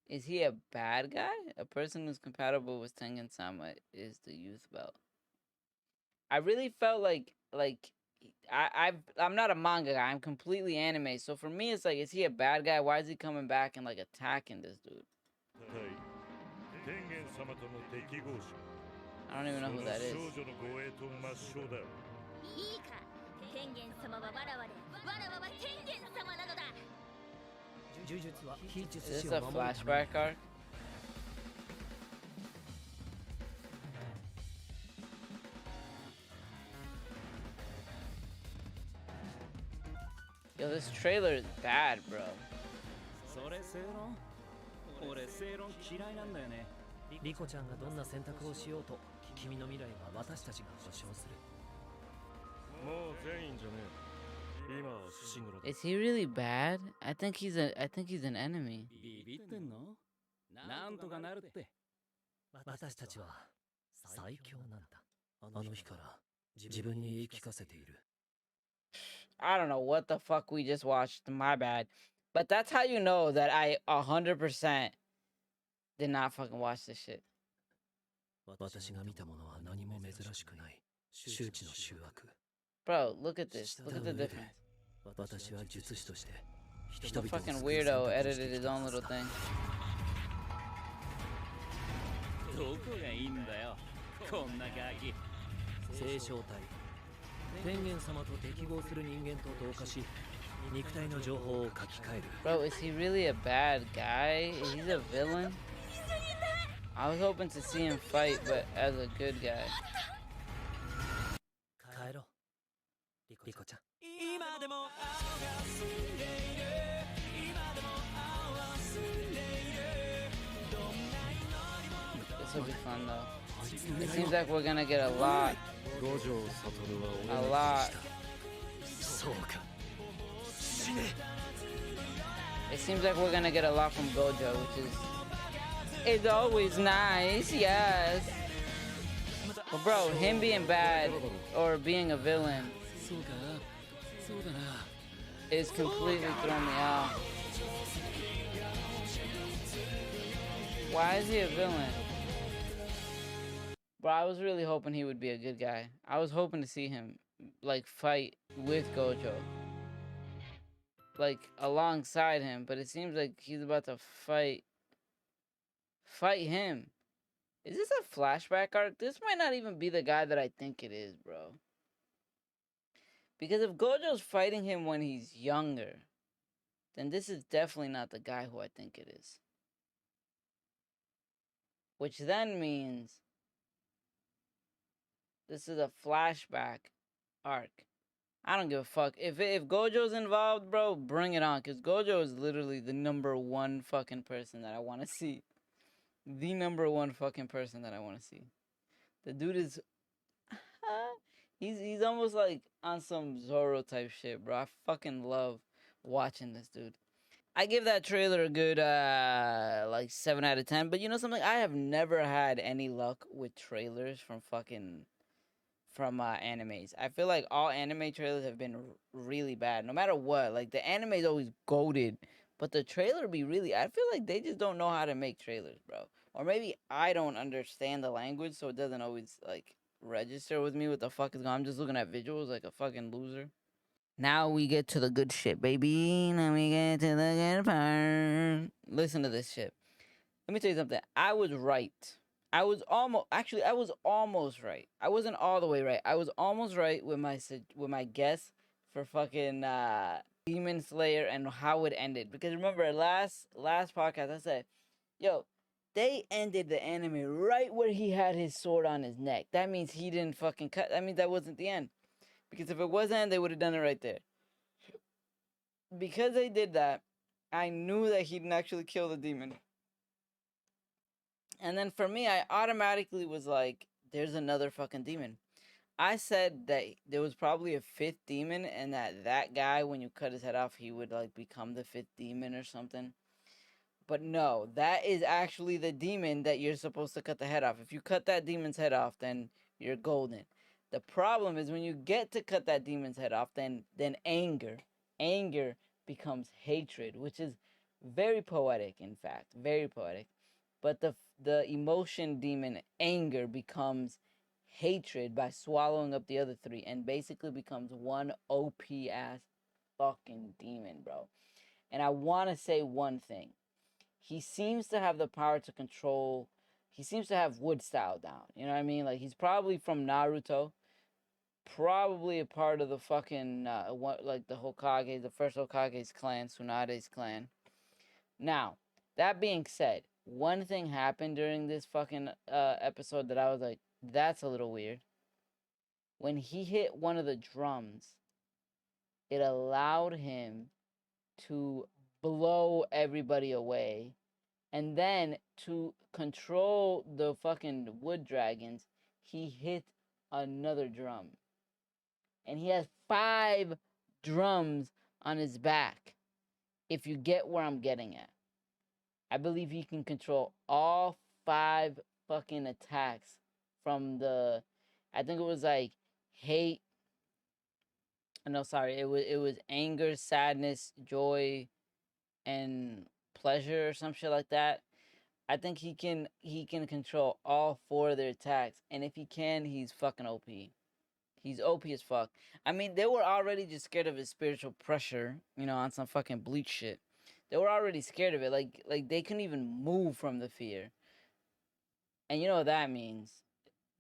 Is he a bad guy? A person who's compatible with Tengen-sama is the youth belt. I really felt like I'm not a manga guy. I'm completely anime. So for me, it's like, is he a bad guy? Why is he coming back and like attacking this dude? I don't even know who that is. Is this a flashback arc? Yo, this trailer is bad, bro. Is he really bad? I think he's an enemy. I don't know what the fuck we just watched, my bad. But that's how you know that I 100% did not fucking watch this shit. Bro, look at this. Look at the difference. The fucking weirdo edited his own little thing. Bro, is he really a bad guy? He's a villain? I was hoping to see him fight, but as a good guy. This will be fun though. It seems like we're gonna get a lot. A lot. It seems like we're gonna get a lot from Gojo, which is always nice, yes. But bro, him being bad or being a villain is completely throwing me out. Why is he a villain? Bro, I was really hoping he would be a good guy. I was hoping to see him, like, fight with Gojo. Like, alongside him. But it seems like he's about to fight him. Is this a flashback arc? This might not even be the guy that I think it is, bro. Because if Gojo's fighting him when he's younger, then this is definitely not the guy who I think it is. Which then means this is a flashback arc. I don't give a fuck. If Gojo's involved, bro, bring it on. Because Gojo is literally the #1 fucking person that I want to see. The #1 fucking person that I want to see. The dude is... he's almost like on some Zoro type shit, bro. I fucking love watching this dude. I give that trailer a good, like 7 out of 10. But you know something? I have never had any luck with trailers from animes. I feel like all anime trailers have been really bad. No matter what. Like, the anime is always goated. But the trailer be really... I feel like they just don't know how to make trailers, bro. Or maybe I don't understand the language, so it doesn't always, like, register with me what the fuck is going on. I'm just looking at visuals like a fucking loser. Now we get to the good shit, baby. Now we get to the good part. Listen to this shit. Let me tell you something. I was right. I was almost right. I wasn't all the way right. I was almost right with my guess for fucking Demon Slayer and how it ended. Because remember, last podcast I said, yo, they ended the anime right where he had his sword on his neck. That means he didn't fucking cut. That means that wasn't the end. Because if it wasn't, they would have done it right there. Because they did that, I knew that he didn't actually kill the demon. And then for me, I automatically was like, there's another fucking demon. I said that there was probably a 5th demon, and that guy, when you cut his head off, he would, like, become the 5th demon or something. But no, that is actually the demon that you're supposed to cut the head off. If you cut that demon's head off, then you're golden. The problem is when you get to cut that demon's head off, then anger becomes hatred, which is very poetic, in fact, very poetic. But the emotion demon, anger, becomes hatred by swallowing up the other 3 and basically becomes one OP ass fucking demon, bro. And I want to say one thing. He seems to have the power to control. He seems to have wood style down. You know what I mean? Like, he's probably from Naruto. Probably a part of the fucking, like the Hokage, the first Hokage's clan, Tsunade's clan. Now, that being said, one thing happened during this fucking episode that I was like, that's a little weird. When he hit one of the drums, it allowed him to blow everybody away. And then to control the fucking wood dragons, he hit another drum. And he has 5 drums on his back. If you get where I'm getting at. I believe he can control all 5 fucking attacks from the... I think it was like hate... No, sorry. It was anger, sadness, joy, and pleasure or some shit like that. I think he can control all 4 of their attacks. And if he can, he's fucking OP. He's OP as fuck. I mean, they were already just scared of his spiritual pressure, you know, on some fucking Bleach shit. They were already scared of it. Like they couldn't even move from the fear. And you know what that means?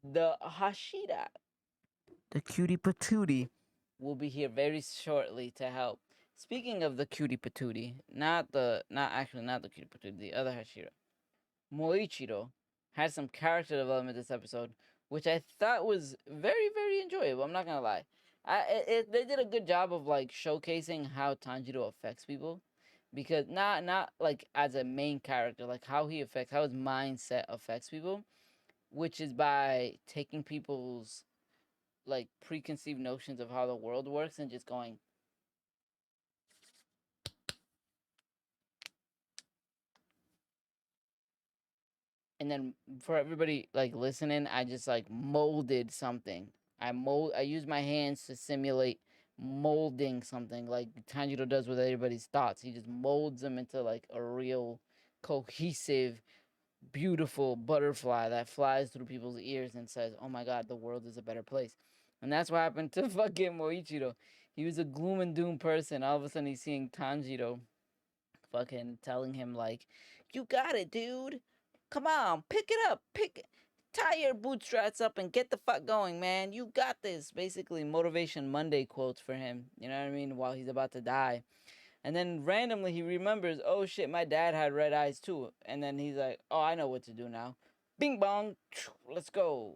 The Hashira, the cutie patootie, will be here very shortly to help. Speaking of the cutie patootie, not the cutie patootie, the other Hashira. Moichiro had some character development this episode, which I thought was very, very enjoyable. I'm not gonna lie. They did a good job of, like, showcasing how Tanjiro affects people, because not like as a main character, like how his mindset affects people, which is by taking people's, like, preconceived notions of how the world works and just going, And then for everybody like listening, I just like molded something. I used my hands to simulate molding something like Tanjiro does with everybody's thoughts. He just molds them into like a real cohesive, beautiful butterfly that flies through people's ears and says, "Oh my god, the world is a better place." And that's what happened to fucking Moichiro. He was a gloom and doom person. All of a sudden he's seeing Tanjiro fucking telling him like, "You got it, dude. Come on, pick it up. Tie your bootstraps up and get the fuck going, man. You got this." Basically, Motivation Monday quotes for him. You know what I mean? While he's about to die. And then randomly he remembers, "Oh shit, my dad had red eyes too." And then he's like, "Oh, I know what to do now. Bing bong, let's go."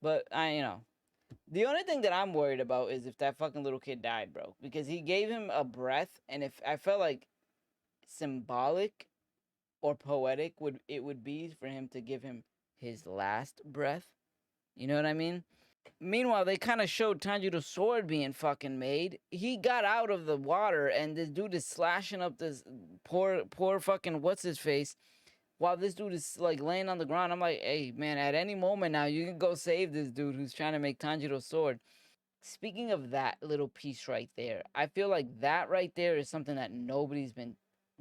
But the only thing that I'm worried about is if that fucking little kid died, bro. Because he gave him a breath, and if I felt like symbolic or poetic would be for him to give him his last breath. You know what I mean? Meanwhile, they kind of showed Tanjiro's sword being fucking made. He got out of the water, and this dude is slashing up this poor fucking what's his face, while this dude is like laying on the ground. I'm like, hey man, at any moment now you can go save this dude who's trying to make Tanjiro's sword. Speaking of that little piece right there, I feel like that right there is something that nobody's been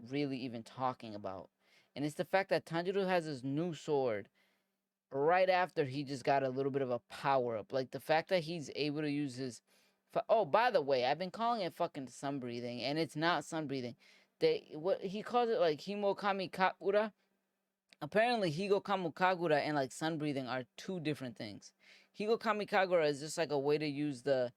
really even talking about. And it's the fact that Tanjiro has his new sword right after he just got a little bit of a power up. Like the fact that he's able to use his. Oh, by the way, I've been calling it fucking sun breathing, and it's not sun breathing. What he calls it like Himokami Kakura. Apparently, Higo Kamukagura and like sun breathing are two different things. Higo Kamikagura is just like a way to use the,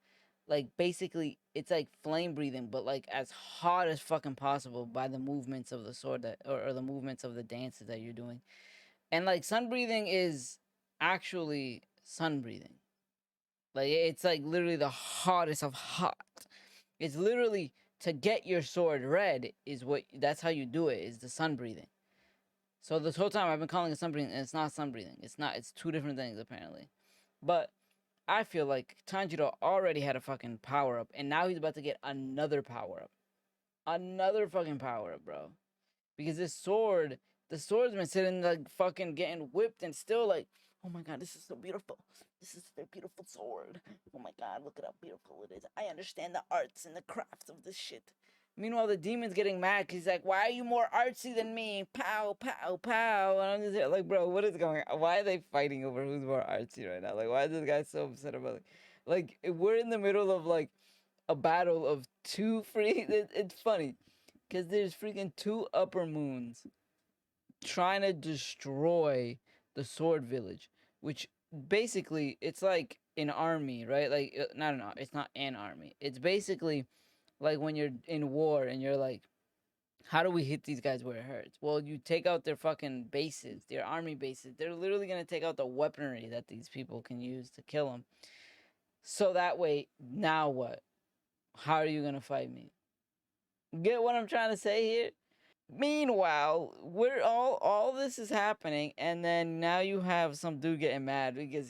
like basically it's like flame breathing, but like as hot as fucking possible by the movements of the sword that, or the movements of the dances that you're doing. And like sun breathing is actually sun breathing. Like it's like literally the hottest of hot. It's literally to get your sword red is what, that's how you do it, is the sun breathing. So this whole time I've been calling it sun breathing, and it's not sun breathing. It's not. It's two different things apparently. But I feel like Tanjiro already had a fucking power up, and now he's about to get another power up, another fucking power up, bro. Because this sword, the sword's been sitting like fucking getting whipped, and still like, oh my god, this is so beautiful. This is a beautiful sword. Oh my god, look at how beautiful it is. I understand the arts and the crafts of this shit. Meanwhile, the demon's getting mad because he's like, "Why are you more artsy than me? Pow, pow, pow." And I'm just here like, bro, what is going on? Why are they fighting over who's more artsy right now? Like, why is this guy so upset about it? Like, we're in the middle of, like, a battle of two it's funny because there's freaking two upper moons trying to destroy the sword village, which basically, it's like an army, right? Like, no, it's not an army. It's basically like when you're in war and you're like, how do we hit these guys where it hurts? Well, you take out their fucking bases, their army bases. They're literally going to take out the weaponry that these people can use to kill them. So that way, now what? How are you going to fight me? Get what I'm trying to say here? Meanwhile, we're all this is happening, and then now you have some dude getting mad because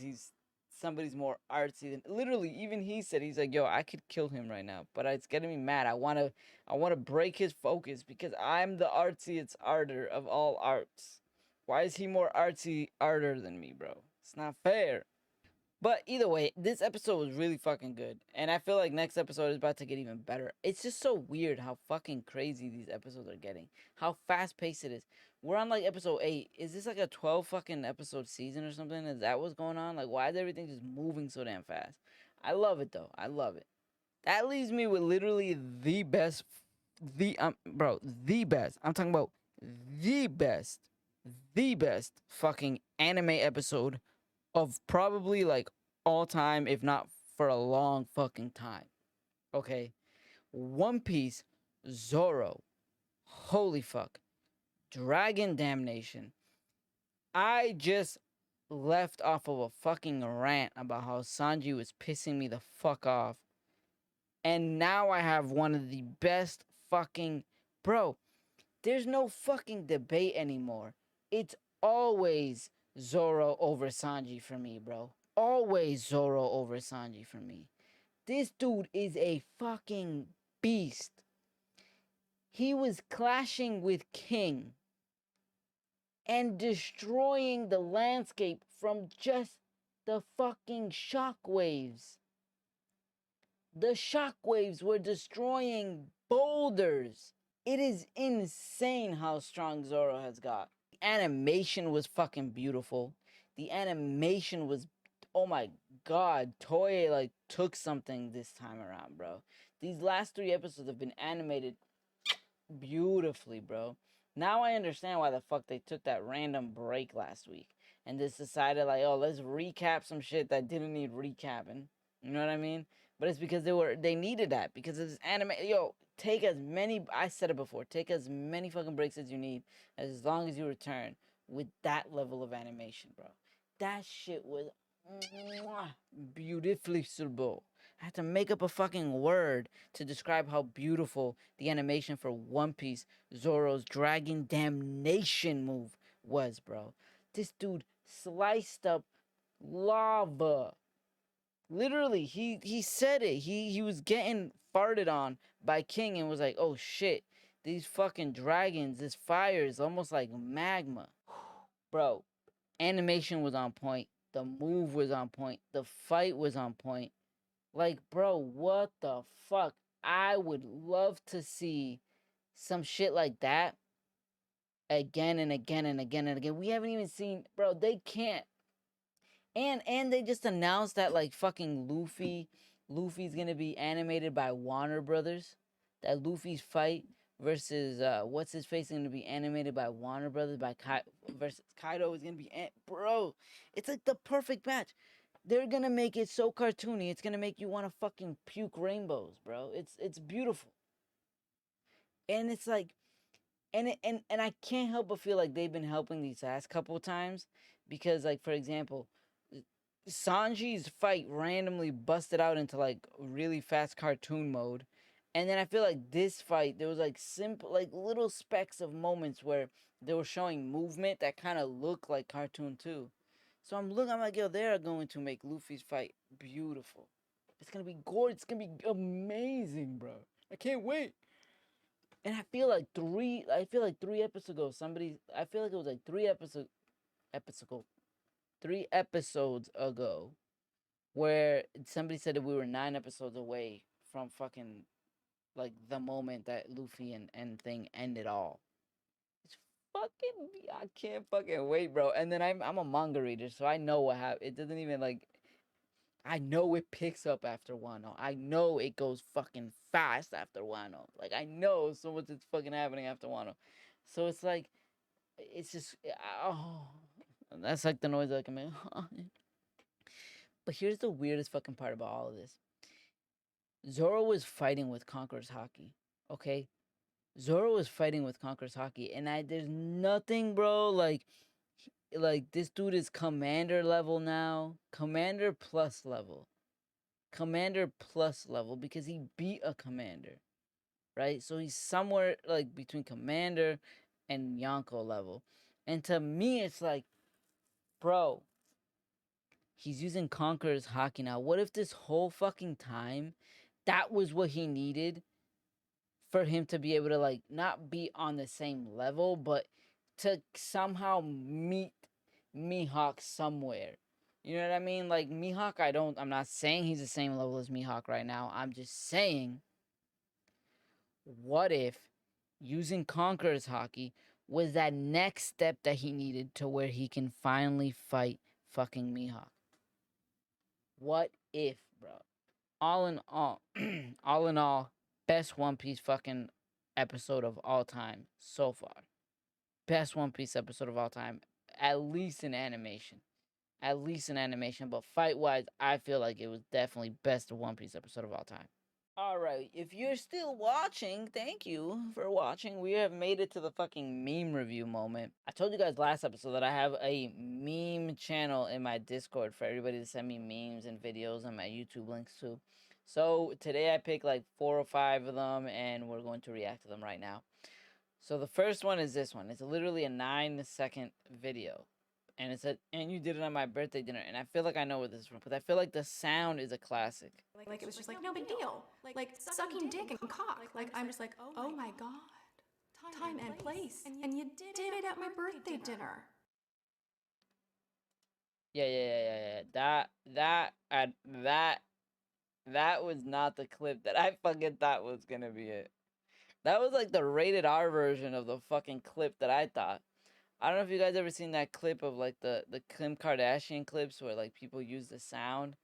somebody's more artsy than, literally, even he said, he's like, "Yo, I could kill him right now, but it's getting me mad. I wanna break his focus because I'm the artsiest arter of all arts. Why is he more artsy arter than me, bro? It's not fair." But either way, this episode was really fucking good. And I feel like next episode is about to get even better. It's just so weird how fucking crazy these episodes are getting. How fast paced it is. We're on like episode 8. Is this like a 12 fucking episode season or something? Is that what's going on? Like, why is everything just moving so damn fast? I love it though. I love it. That leaves me with literally the best. The best. I'm talking about the best fucking anime episode of probably like all time, if not for a long fucking time. Okay, One Piece, Zoro, holy fuck, Dragon Damnation. I just left off of a fucking rant about how Sanji was pissing me the fuck off, and now I have one of the best fucking, bro, there's no fucking debate anymore. It's always Zoro over Sanji for me, bro. Always Zoro over Sanji for me. This dude is a fucking beast. He was clashing with King and destroying the landscape from just the fucking shockwaves. The shockwaves were destroying boulders. It is insane how strong Zoro has got. The animation was fucking beautiful. The animation was, oh my god, Toei like took something this time around, bro. These last 3 episodes have been animated beautifully, bro. Now I understand why the fuck they took that random break last week and just decided like, oh, let's recap some shit that didn't need recapping. You know what I mean? But it's because they needed that because it's anime. Yo, take as many. I said it before. Take as many fucking breaks as you need, as long as you return with that level of animation, bro. That shit was beautifully suitable. I had to make up a fucking word to describe how beautiful the animation for One Piece Zoro's Dragon Damnation move was, bro. This dude sliced up lava. Literally, he said it. He was getting farted on by King and was like, oh shit, these fucking dragons, this fire is almost like magma. Bro, animation was on point. The move was on point. The fight was on point. Like, bro, what the fuck? I would love to see some shit like that again and again and again and again. We haven't even seen, bro, they can't. And they just announced that like fucking Luffy's gonna be animated by Warner Brothers. That Luffy's fight versus what's his face gonna be animated by Warner Brothers by versus Kaido is gonna be bro. It's like the perfect match. They're gonna make it so cartoony. It's gonna make you want to fucking puke rainbows, bro. It's beautiful. And it's like, and I can't help but feel like they've been helping these last couple of times because, like, for example, Sanji's fight randomly busted out into like really fast cartoon mode, and then I feel like this fight there was like simple, like little specks of moments where they were showing movement that kind of looked like cartoon too. So I'm like, yo, they're going to make Luffy's fight beautiful. It's gonna be gorgeous. It's gonna be amazing, bro. I can't wait. And I feel like 3 episodes ago, I feel like it was like 3 episodes ago, where somebody said that we were 9 episodes away from fucking, like, the moment that Luffy and thing ended all. It's fucking, I can't fucking wait, bro. And then I'm a manga reader, so I know what happened. It doesn't even, like, I know it picks up after Wano. I know it goes fucking fast after Wano. Like, I know so much is fucking happening after Wano. So it's like, it's just, oh, that's like the noise I can make. But here's the weirdest fucking part about all of this. Zoro was fighting with Conqueror's Haki, okay? Zoro was fighting with Conqueror's Haki, and there's nothing, bro, like this dude is commander level now. Commander plus level. Commander plus level because he beat a commander, right? So he's somewhere like between commander and Yonko level. And to me, it's like, bro, he's using Conqueror's Haki now. What if this whole fucking time, that was what he needed for him to be able to, like, not be on the same level, but to somehow meet Mihawk somewhere. You know what I mean? Like, Mihawk, I'm not saying he's the same level as Mihawk right now. I'm just saying, what if using Conqueror's Haki was that next step that he needed to where he can finally fight fucking Mihawk? What if, bro? All in all, best One Piece fucking episode of all time so far. Best One Piece episode of all time, at least in animation. But fight-wise, I feel like it was definitely best One Piece episode of all time. Alright, if you're still watching, thank you for watching. We have made it to the fucking meme review moment. I told you guys last episode that I have a meme channel in my Discord for everybody to send me memes and videos and my YouTube links too. So today I picked like 4 or 5 of them and we're going to react to them right now. So the first one is this one. It's literally a 9-second video. And it said, and you did it on my birthday dinner. And I feel like I know where this is from, because I feel like the sound is a classic. Like it was just like, no big deal. Like sucking dick and cock. Like I'm just like, oh my god. time and place, and you did it at my birthday dinner. Yeah. That was not the clip that I fucking thought was gonna be it. That was like the rated R version of the fucking clip that I thought. I don't know if you guys ever seen that clip of like the Kim Kardashian clips where like people use the sound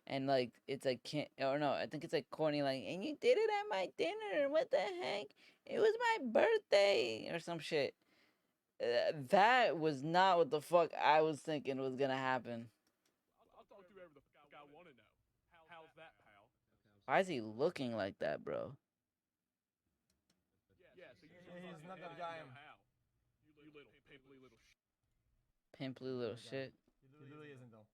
and like it's like or no, I think it's like corny like, and you did it at my dinner. What the heck? It was my birthday or some shit. That was not what the fuck I was thinking was gonna happen. I'll talk to whoever the fuck I want to know. How's that, pal? Why is he looking like that, bro? Yeah, so He's not that guy. How? You little pimply little Pimply little shit. He really isn't though.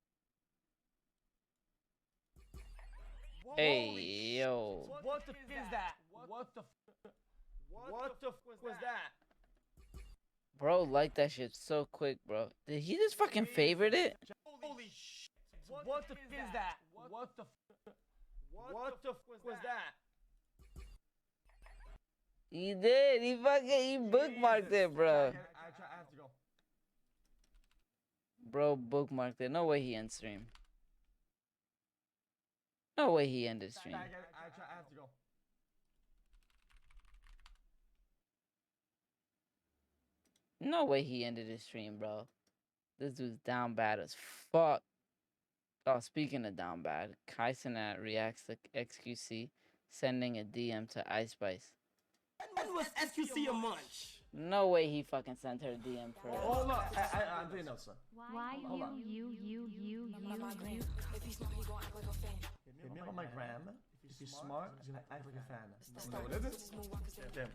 Hey, yo. What the f is that? What the f was that? Bro, like that shit so quick, bro. Did he just fucking favorite it? Holy shit! What the f is that? What the f was that? He did. He bookmarked it, bro. I have to go. Bro bookmarked it. No way he end stream. No way he ended stream. I have to go. No way he ended his stream, bro. This dude's down bad as fuck. Oh, speaking of down bad, Kaisen reacts to XQC sending a DM to Ice Spice. When was SQC a munch? No way he fucking sent her a DM for it. Hold on, I'm doing that, sir. Why Hold on. you? Hit me up on my gram. If he's smart, he's gonna act like a fan. You know what it is? Damn.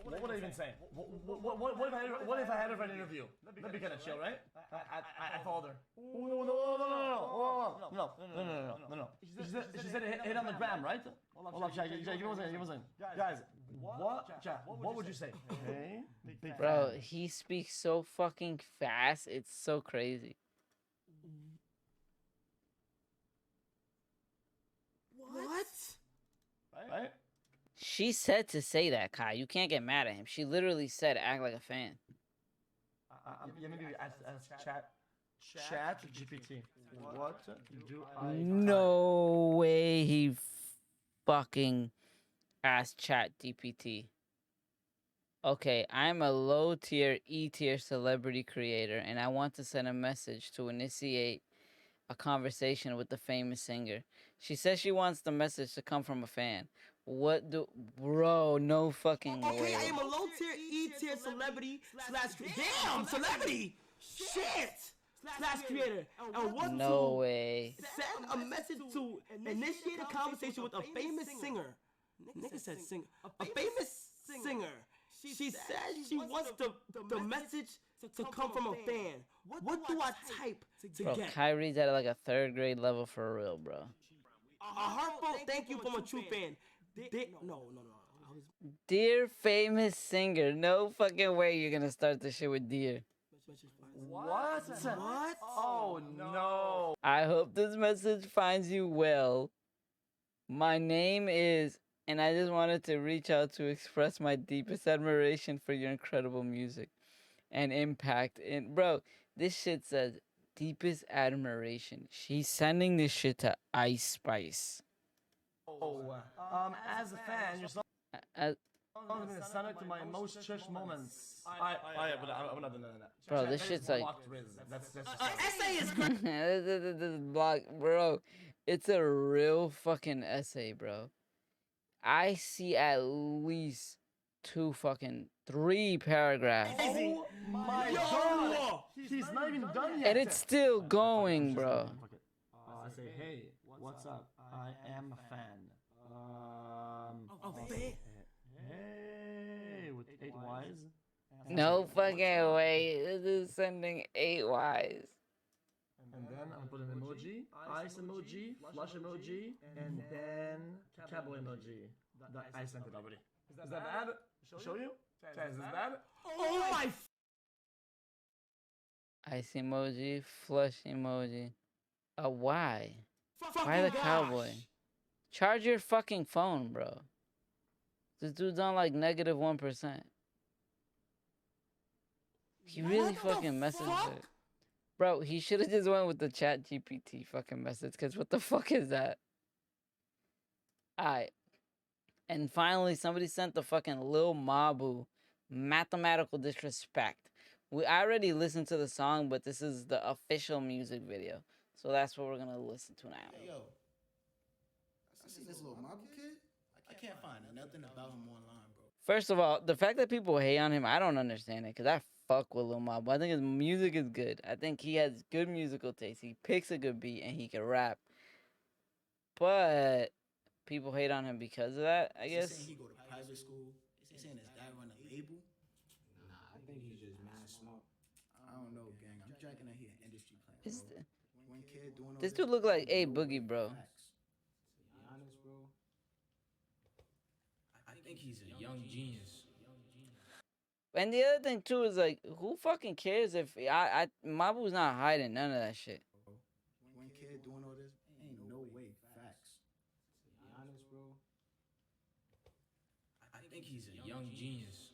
What would I even say? What if I had her for an interview? That'd be kind of chill, right? I followed her. No. She said hit on the gram, right? Hold on, Jack. Give me one second. Guys, what would you say? Hey, big Bro, fan. he speaks so fucking fast. It's so crazy. What? Right? She said to say that, Kai. You can't get mad at him. She literally said act like a fan. Yeah, maybe ask chat GPT. What do I? No way he fucking asked Chat GPT. Okay, I'm a low tier E tier celebrity creator and I want to send a message to initiate a conversation with the famous singer. She says she wants the message to come from a fan. Bro, no fucking way. Okay, I am a low tier E tier celebrity / celebrity. Shit. / creator. And want No way. send a message to initiate a conversation with a famous singer. Nigga said singer. A famous singer. She said she wants the message to come from a fan. What do I type to Bro, get? Kyrie's at like a 3rd grade level for real, bro. A heartfelt thank you from a true fan. No. Dear famous singer. No fucking way you're gonna start this shit with dear. What? Oh no. I hope this message finds you well. My name is, and I just wanted to reach out to express my deepest admiration for your incredible music and impact. And bro, this shit says deepest admiration. She's sending this shit to Ice Spice. As a fan, you're so sonic to my most cherished moments. I'm not doing that. Bro, this shit's like That's essay is great. this block, bro. It's a real fucking essay, bro. I see at least 3 paragraphs. Oh my god! He's not even done yet. And it's still going, bro. I say, hey, what's up? I am a fan. Hey, with 8 Ys. No fucking way. This is sending 8 Ys. And then I'm gonna put an emoji, ice emoji, flush emoji, and then cowboy emoji. I sent it already. Is that bad? Show you? Is this bad? Oh my! Ice emoji, flush emoji. A Y. Why Fucking the gosh. cowboy? Charge your fucking phone, bro. This dude's on like -1%. He really fucking messaged it. Bro, he should have just went with the chat GPT fucking message, because what the fuck is that? Alright. And finally, somebody sent the fucking Lil Mabu Mathematical Disrespect. I already listened to the song, but this is the official music video. So that's what we're gonna listen to now. Hey, yo. I seen this little Mabu kid. I can't find nothing about him online, bro. First of all, the fact that people hate on him, I don't understand it, because I fuck with Lil Mabu. I think his music is good. I think he has good musical taste. He picks a good beat, and he can rap. But people hate on him because of that, I guess. Saying he go to private school. They saying his dad run a label. Nah, I think he's just mad smart. I don't know, gang. I'm jacking that he an industry plan, This, bro. One kid doing all this dude look like A Boogie, bro. To be honest, bro, I think he's a young genius. And the other thing too is like, who fucking cares if Mabu's not hiding none of that shit. One kid doing all this, ain't no way. Facts. to be honest, bro, I think he's a young genius.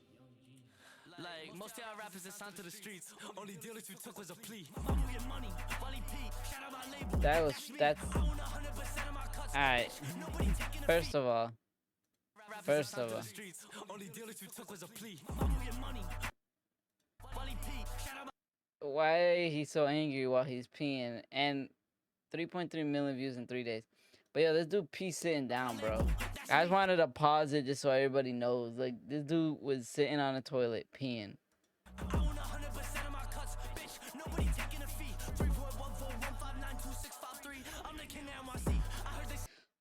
Like, most of our rappers that signed to the streets, only dealers we took was a plea. That's alright. First of all, only dealers we took was a plea. why is he so angry while he's peeing? And 3.3 million views in 3 days. But yeah, this dude pee sitting down, bro. I just wanted to pause it just so everybody knows. Like, this dude was sitting on the toilet peeing.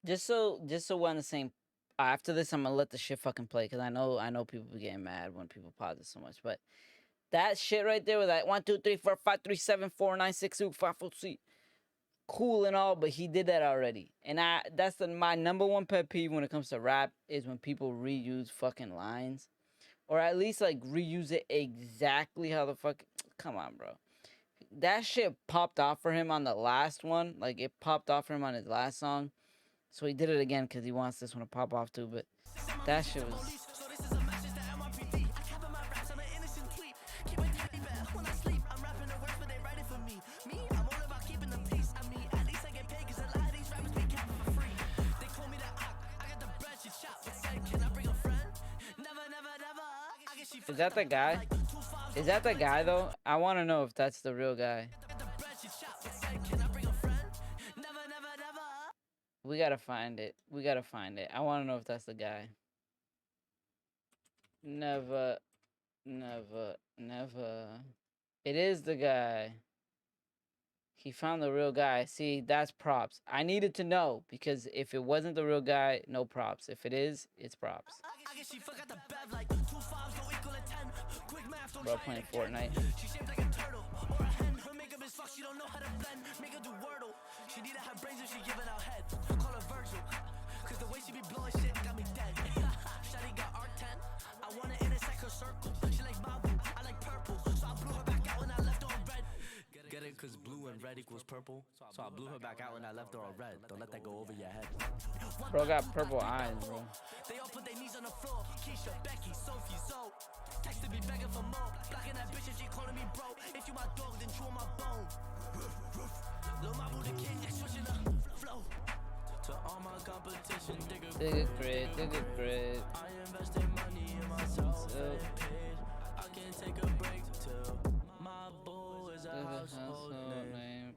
Just so we're on the same. After this, I'm gonna let the shit fucking play, because I know people be getting mad when people pause it so much. But that shit right there with that 1, 2, 3, 4, 5, 3, 7, 4, 9, 6, 2, 5, 4, 3. Cool and all, but he did that already. And that's my number one pet peeve when it comes to rap, is when people reuse fucking lines. Or at least like reuse it exactly how the fuck. Come on, bro. That shit popped off for him on the last one. Like, it popped off for him on his last song. So he did it again because he wants this one to pop off too. But that shit was. Is that the guy? Is that the guy though? I want to know if that's the real guy. We gotta find it. I want to know if that's the guy. Never. It is the guy. He found the real guy. See, that's props. I needed to know, because if it wasn't the real guy, no props. If it is, it's props. Bro, playing Fortnite. Get it, cause blue and red equals purple. So I blew her back out and I left her on red. Don't let that go over your head. Bro got purple eyes, bro. They all put their knees on the floor. Keisha, Becky, Sophie, Zoe. Texted me begging for more. Blocking that bitch and she calling me bro. If you my dog, then chew on my bone. Lil Mabu the king, switching the flow. To all my competition, dig a grid. I invested money in myself. I can't take a break till my boo is a household name.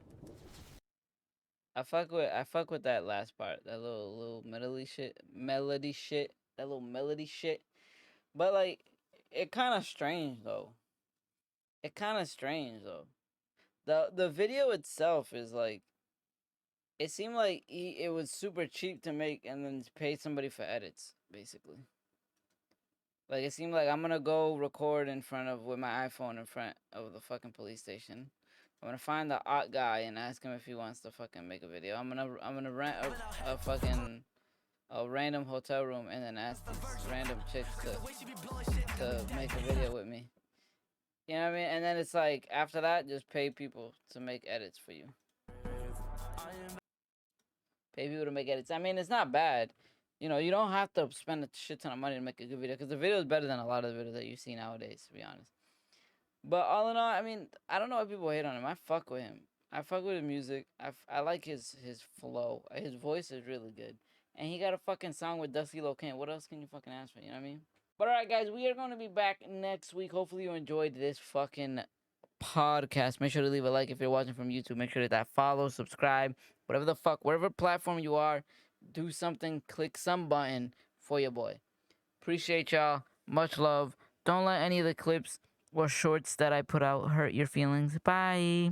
I fuck with that last part, that little melody shit, that little melody shit. But like, it kind of strange though. The video itself is like, it seemed like it was super cheap to make and then pay somebody for edits, basically. Like, it seemed like I'm gonna go record with my iPhone in front of the fucking police station. I'm gonna find the art guy and ask him if he wants to fucking make a video. I'm gonna rent a random hotel room and then ask these random chicks to make a video with me. You know what I mean? And then it's like, after that, just pay people to make edits for you. Pay people to make edits. I mean, it's not bad. You know, you don't have to spend a shit ton of money to make a good video, because the video is better than a lot of the videos that you see nowadays, to be honest. But all in all, I mean, I don't know why people hate on him. I fuck with him. I fuck with his music. I like his flow. His voice is really good. And he got a fucking song with Dusty Locan. What else can you fucking ask for? You know what I mean? But alright, guys, we are going to be back next week. Hopefully you enjoyed this fucking podcast. Make sure to leave a like if you're watching from YouTube. Make sure to hit that follow, subscribe, whatever the fuck, whatever platform you are, do something, click some button for your boy. Appreciate y'all. Much love. Don't let any of the clips or shorts that I put out hurt your feelings. Bye.